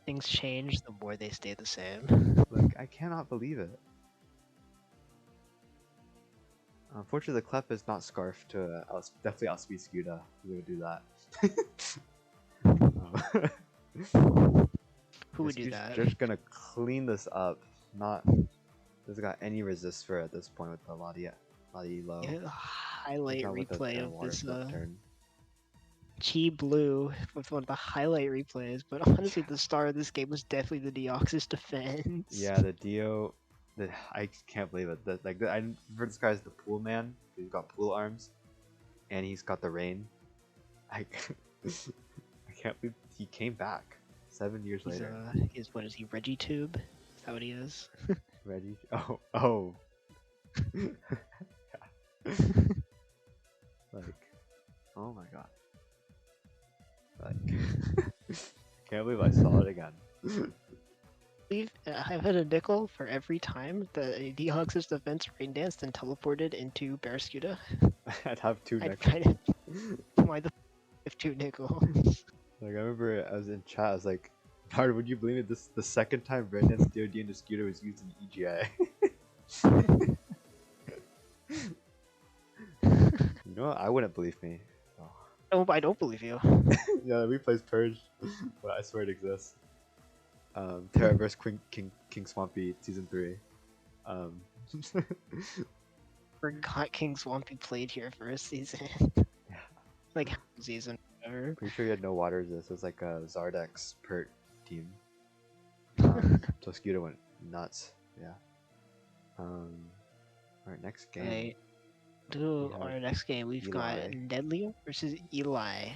Things change the more they stay the same. Like, I cannot believe it. Unfortunately, the Clef is not Scarf to definitely outspeed Scuda. We're gonna do that. Who would do Scuda's that? just gonna clean this up. Not doesn't got any resist for at this point with the Lati low. Yeah, highlight Not with replay the of water this flip turn. Chi Blue with one of the highlight replays, but honestly, the star of this game was definitely the Deoxys defense. Yeah, the Dio. I can't believe it. I refer this guy as the Pool Man. He's got pool arms, and he's got the rain. I can't believe he came back 7 years He's later. what is he? ReggieTube? Is that what he is? Ready? Oh. Like, oh my god. Like, can't believe I saw it again. I've had a nickel for every time the Deoxys defense rain danced and teleported into Barraskewda. I'd have 2 I'd nickels. kind of why the f 2 nickels. Like, I remember I was in chat, I was like, Hard, would you believe it? This is the second time Brandon's DOD into Scooter was used in EGA. You know what? I wouldn't believe me. Oh. Oh, I don't believe you. Yeah, the replay's purged, but I swear it exists. Terra vs King Swampy Season 3. Forgot King Swampy played here for a season. Yeah. Like half a season, whatever. Pretty sure you had no water resist. It was like a Zardex pert team. So Scooter went nuts. Yeah. Alright, next game. Right. To We our have next game, we've got Eli. Nedley versus Eli.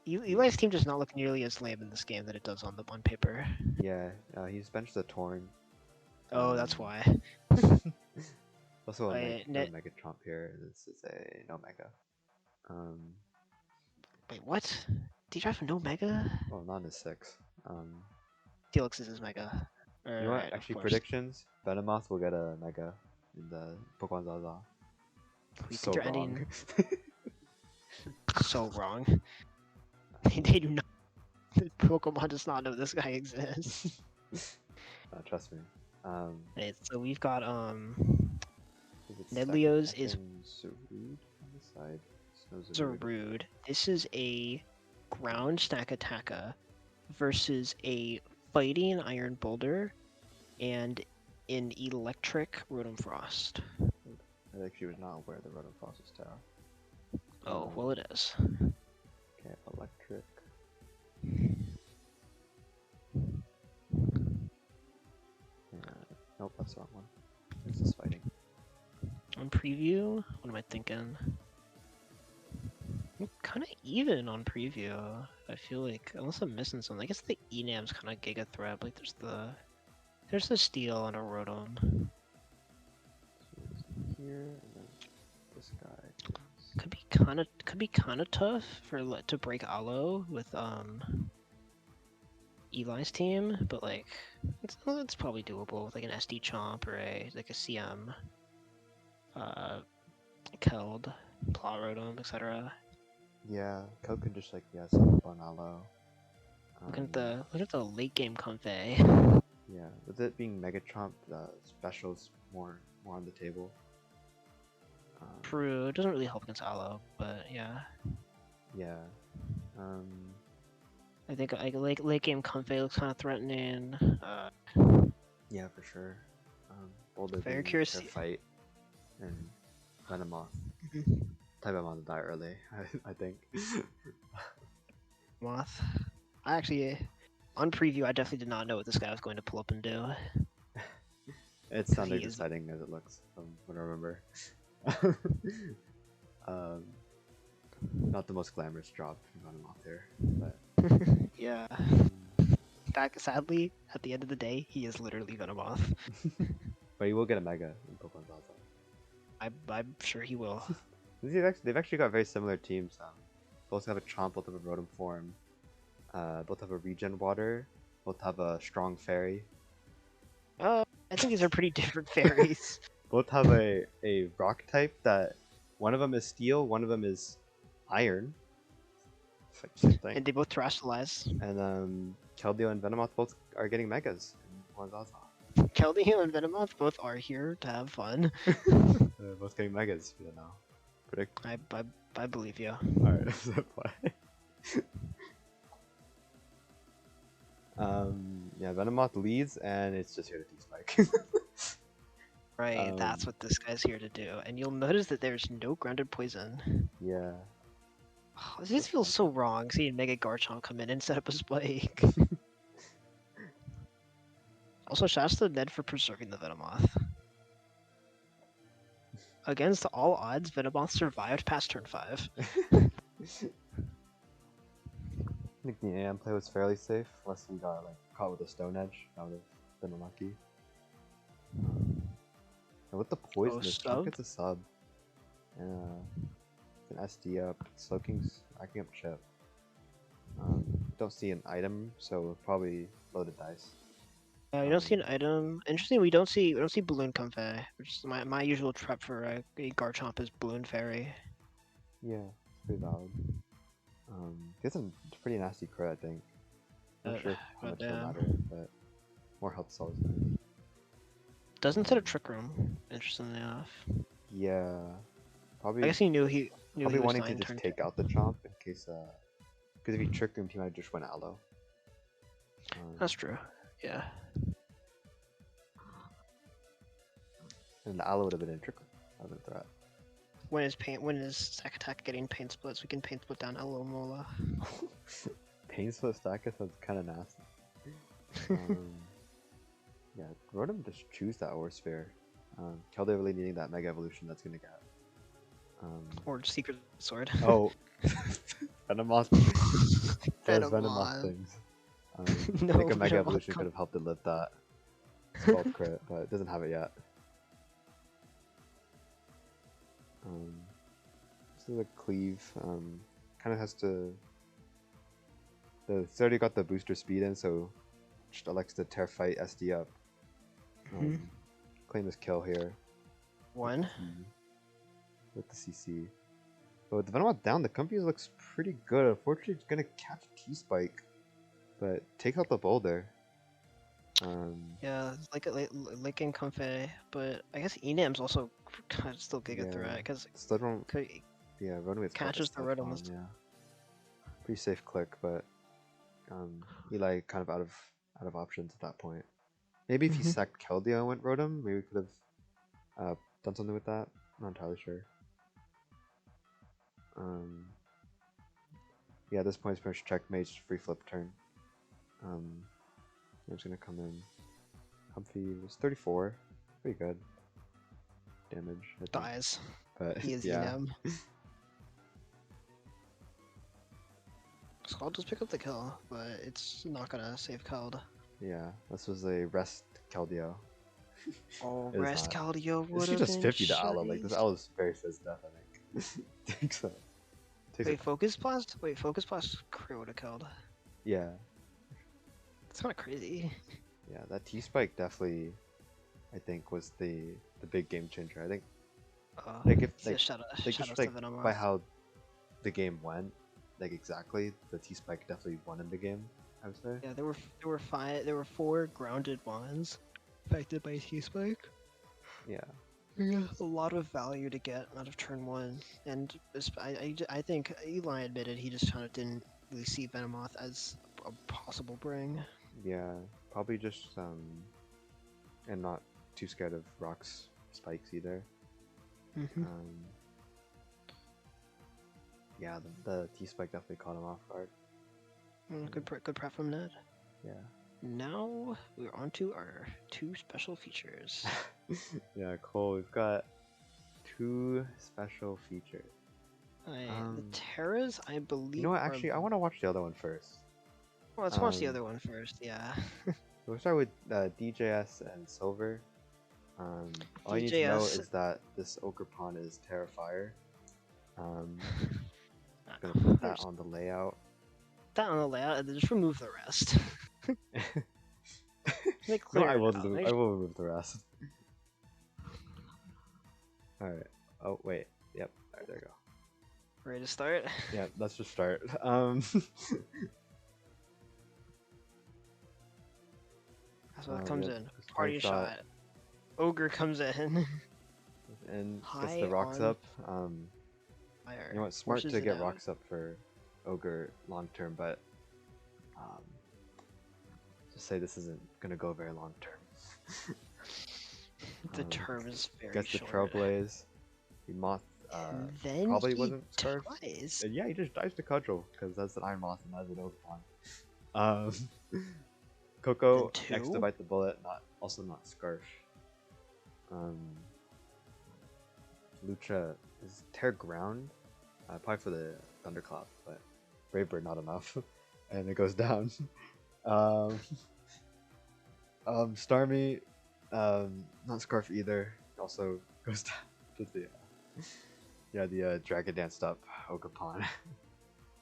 Eli's team does not look nearly as lame in this game that it does on paper. Yeah, he's benched the Torn. Oh, that's why. Also a Wait, Mega Trump here. This is a no Mega. Wait, what? Do you drive no Mega? Well, not in a 6. Felix is his Mega. You know what? Alright, of Actually, course. predictions. Venomoth will get a Mega in the Pokemon Zaza. We So think they're wrong. ending so wrong. They do not. Pokemon does not know this guy exists. Trust me. Right, so we've got Is it Nedleo's is Zarude on the side? No Zarude. This is a ground snack attacker versus a fighting Iron Boulder and an electric Rotom Frost. I actually was not aware the Rotom Frost is Terra. Oh, well it is. Okay, electric. Nope, that's the wrong one. This is fighting. On preview, what am I thinking? Kind of even on preview. I feel like, unless I'm missing something. I guess the Enam's kind of Giga Threat. Like there's the Steel on a Rotom. So here, and then this guy. Could be kind of tough to break Aloe with Eli's team, but like it's probably doable with like an SD Chomp or like a CM, Keld, Plot Rotom, etc. Yeah, Coke can just like sum up on Aloe. Look at the late game Comfey. Yeah, with it being Megatron, the specials more on the table. True, it doesn't really help against Aloe, but yeah. Yeah. I think like late game Comfey looks kind of threatening. Yeah, for sure. Boulder Very being curious. their fight, and Venomoth. Type him on to die early, I think. Moth. I actually, on preview, I definitely did not know what this guy was going to pull up and do. It's not as exciting as it looks, from what I remember. Not the most glamorous job from Venomoth here, but Yeah. Sadly, at the end of the day, he is literally Venomoth. but he will get a Mega in Pokemon Zaza. I'm sure he will. They've actually got very similar teams. Both have a Chomp, both have a Rotom form, both have a Regen Water, both have a Strong Fairy. I think these are pretty different fairies. Both have a Rock type that one of them is Steel, one of them is Iron. It's like the same thing. And they both terrestrialize. And Keldeo and Venomoth both are getting megas in Wahooo. Keldeo and Venomoth both are here to have fun. They're both getting megas, you know. Predict. I believe you. Alright, so play. Yeah, Venomoth leads, and it's just here to T-Spike. Right, that's what this guy's here to do. And you'll notice that there's no grounded poison. Yeah. Oh, this just feels so wrong seeing Mega Garchomp come in and set up a spike. Also, shouts to Ned for preserving the Venomoth. Against all odds, Venomoth survived past turn 5. I think the AM play was fairly safe, unless we got like caught with a Stone Edge. That would have been unlucky. And with the poison, this Chomp gets a sub. An SD up. Slowking's racking up chip. Don't see an item, so probably loaded dice. Yeah, we don't see an item. Interesting, we don't see Balloon Comfey, which is my usual trap for a Garchomp is Balloon Fairy. Yeah, it's pretty valid. Gets a pretty nasty crit, I think. Not sure how much it'll matter, but more health is always nice. Doesn't set a Trick Room, interestingly enough. Yeah, probably. I guess he knew he probably was wanting to just take out the Chomp in case, because if he Trick Roomed, he might just went Aloe. That's true. Yeah. And the Aloe would have been in Trick Room. That would have been a threat. When is Stack Attack getting Pain Splits, we can Pain Split down Aloe Mola. Pain Split Stack sounds kind of nasty. Yeah, Rotom just choose that Ore Sphere. Keldeo really needing that Mega Evolution that's gonna get. Or Secret Sword. Oh, Venomoth. Those Venomoth things. No, I think a Mega Venomoth Evolution could have helped it live that spell crit, but it doesn't have it yet. This is a cleave. Kind of has to. It's already got the booster speed in, so just elects to Tear Fight SD up. Claim this kill here. One. With the CC. But with the Venomoth down, the Comfey looks pretty good. Unfortunately, it's gonna catch T-Spike, but take out the boulder. Yeah, it's like in Comfey, but I guess Enam's also kind of still Giga Threat because yeah, Runaway catches the Rotom. Yeah, pretty safe click, but Eli kind of out of options at that point. Maybe if he sacked Keldeo and went Rotom, maybe we could have done something with that. Not entirely sure. Yeah, at this point it's pretty much checkmate, free flip turn. I'm just gonna come in. Comfey was 34, pretty good damage. Dies. But he is yeah. Enam. So I'll just pick up the kill, but it's not gonna save Keld. Yeah, this was a rest Keldeo. Oh, rest Keldeo would have just 50 to Aloe. Like, this Aloe's very fizz death, I think. I think so. Wait, Focus Blast? Wait, Focus Blast crit would have killed. Yeah. It's kind of crazy. Yeah, that T-Spike definitely, I think, was the big game changer. I think, like, if, like, just, like by how the game went, like, exactly, the T-Spike definitely won in the game, I would say. Yeah, there were 4 grounded ones affected by T-Spike. Yeah. Yeah, a lot of value to get out of turn 1, and I think Eli admitted he just kind of didn't really see Venomoth as a possible bring. Yeah, probably just and not too scared of Rock's spikes either. Yeah, the T-Spike definitely caught him off guard. Good prep from Ned. Yeah. Now we're on to our 2 special features. Yeah, cool. We've got 2 special features. The Terras, I believe. You know what? Actually, I want to watch the other one first. Well, let's watch the other one first. Yeah. We'll start with DJS and Silver. All you need to know is that this Ogerpon is Terrafire. I'm gonna put that on the layout. That on the layout, and then just remove the rest. No, I will remove the rest. Alright. Oh, wait. Yep. Alright, there you go. Ready to start? Yeah, let's just start. That's what comes Yeah, in. starting Party shot. Ogre comes in. and gets the High rocks on up. You fire. know what? Smart Forces to it get out. rocks up for Ogre long term, but um, just say this isn't gonna go very long term. The term is very Gets the short. Trailblaze. The Moth And then probably he wasn't scarfed. dies. And yeah, he just dives to Cudgel because that's an Iron Moth and that's an Oakmon. Coco Then next to two? bite the bullet, also not scarf. Lucha is tear ground, probably for the thunderclap, but Brave Bird not enough, and it goes down. um, Starmie, not scarf either. Also goes down to the Dragon Dance up Oakapon,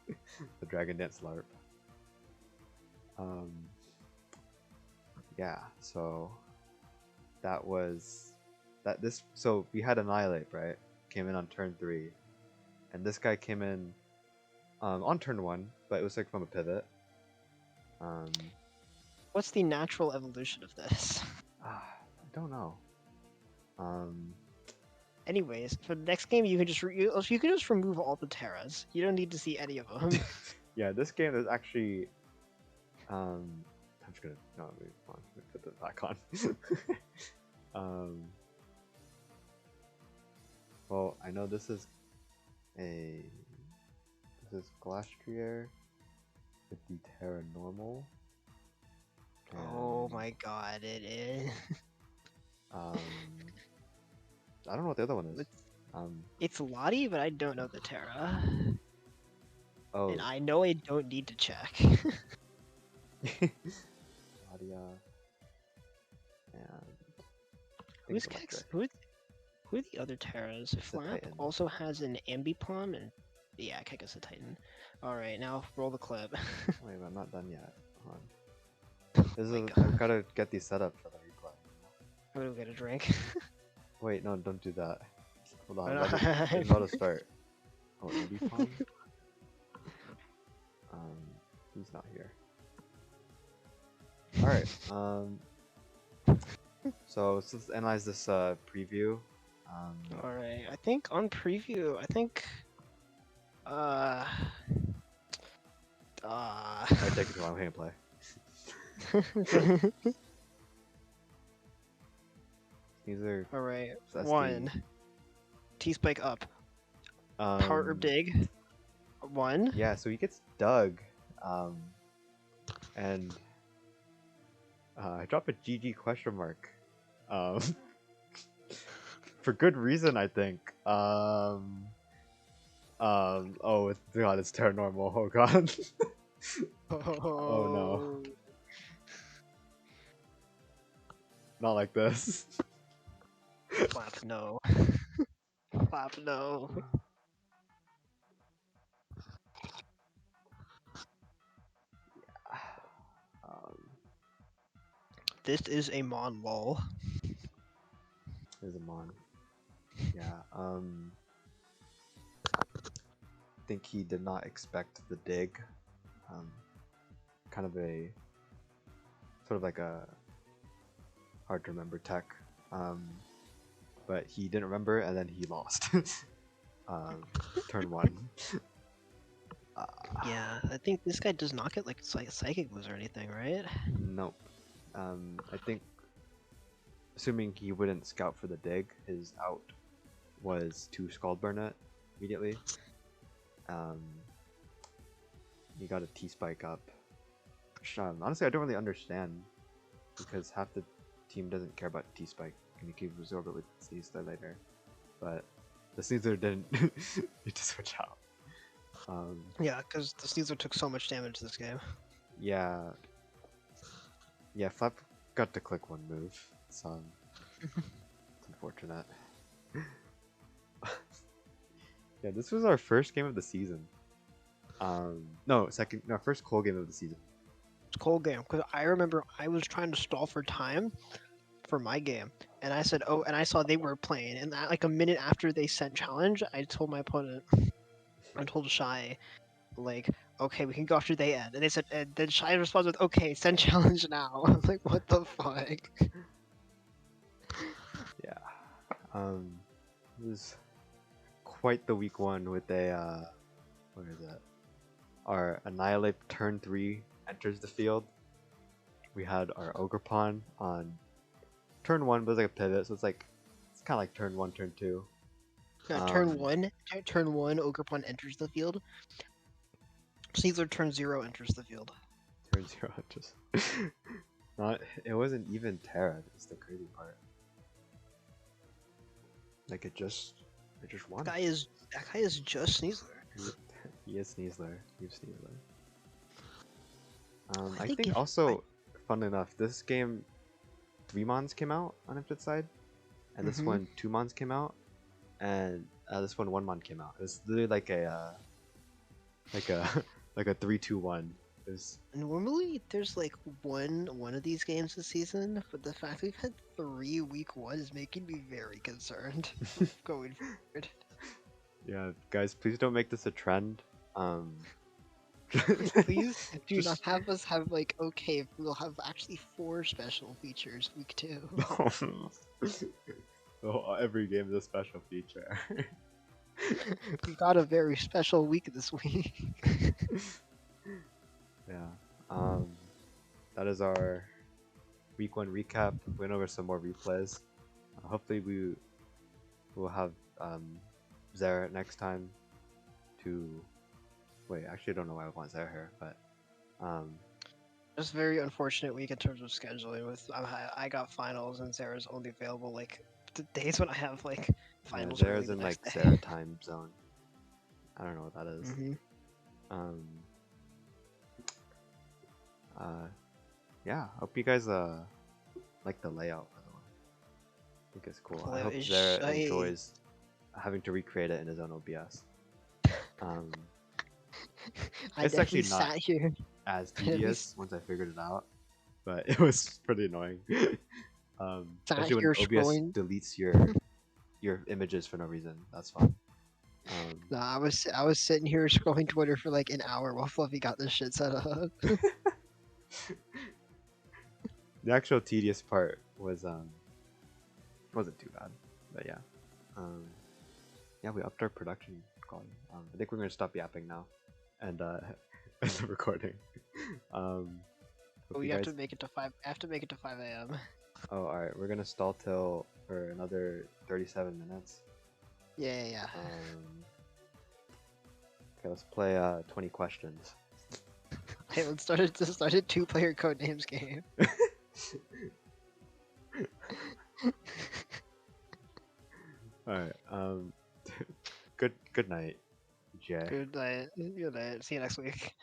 the Dragon Dance LARP. Yeah, so that was that. So we had Annihilate, right? Came in on turn 3, and this guy came in on turn 1, but it was like from a pivot. What's the natural evolution of this? I don't know. Anyways, for the next game, you can just remove all the Terras. You don't need to see any of them. Yeah, this game is actually. I'm just gonna no, let me put that back on. Well, I know this is Glastrier with the Terra Normal. Oh my god, it is. I don't know what the other one is. It's Lottie, but I don't know the Terra. Oh, And I know I don't need to check. Claudia and Who's Kex? Who are the other Terras? Flap Titan. also has an Ambipom and yeah, Keck is a Titan. Alright, now roll the clip. Wait, I'm not done yet. Hold on. Oh I've got to get these set up for the replay. I'm gonna get a drink. Wait, no, don't do that. Hold on, Why it's about to start. Oh, Ambipom? He's not here. Alright, so let's analyze this preview. Alright, I think on preview, I take it to my gameplay. These are Alright, SD. 1. T-Spike up. Power Herb Dig. 1. Yeah, so he gets dug. And I drop a GG question mark. For good reason, I think. Oh, God, it's Terra Normal. Oh, God. Oh, no. Not like this. Flap, no. Flap, no. This is a Mon lol. There's a Mon. Yeah, I think he did not expect the dig. Kind of a sort of like a hard to remember tech, but he didn't remember and then he lost. Turn 1. Yeah, I think this guy does not get like psychic moves or anything, right? Nope. I think, assuming he wouldn't scout for the dig, his out was to Scald Burn it immediately. He got a T-Spike up, which honestly I don't really understand, because half the team doesn't care about T-Spike, and you can absorb it with Sneasler later. But the Sneasler didn't need to switch out. Yeah, because the Sneasler took so much damage this game. Yeah. Yeah, Flap got to click one move, so it's unfortunate. Yeah, this was our first game of the season. First cold game of the season. It's a cold game, because I remember I was trying to stall for time for my game, and I said, oh, and I saw they were playing, and that, like a minute after they sent challenge, I told my opponent, I told Shy, like, okay, we can go after they end. And they said, and then Shy responds with, okay, send challenge now. I'm like, what the fuck? Yeah. It was quite the week one with a what is it? Our Annihilate turn 3 enters the field. We had our Ogre Pawn on turn 1, but it's like a pivot, so it's kind of like turn 1, turn 2. Turn one, Ogrepon enters the field. Sneasler turn 0 enters the field. Turn 0 just not. It wasn't even Terra. That's the crazy part. Like it just won. That guy is just Sneasler. He is Sneasler. He is Sneasler. I think think if also, fun enough, this game 3 mons came out on Infinite Side, and this one 2 mons came out, and this one 1 mon came out. It's literally like a like a 3-2-1. Is Normally there's like one of these games this season, but the fact we've had 3 week 1 is making me very concerned going forward. Yeah, guys, please don't make this a trend. Please do not have us have like, okay, we'll have actually 4 special features week 2. Oh, every game is a special feature. We got a very special week this week. Yeah. That is our week 1 recap. Went over some more replays. Hopefully we will have Zara next time to wait, actually I don't know why I want Zara here, but Just very unfortunate week in terms of scheduling. With I got finals and Sarah's only available like the days when I have like finals. yeah, Zara's in like Zara time zone. I don't know what that is. Yeah, hope you guys like the layout, by the way. I think it's cool. I hope Zara enjoys having to recreate it in his own OBS. It's actually not as tedious once I figured it out, but it was pretty annoying. Especially when OBS deletes your images for no reason. That's fun. Nah, I was sitting here scrolling Twitter for like an hour while Fluffy got this shit set up. The actual tedious part was wasn't too bad, but yeah. Yeah, we upped our production quality. I think we're gonna stop yapping now, and end the recording. We have to make it to 5. I have to make it to 5 a.m. Oh, all right. We're gonna stall till for another 37 minutes. Yeah. Okay, let's play 20 questions. Hey, let's start a 2-player Codenames game. All right. Good night, Jay. Good night. See you next week.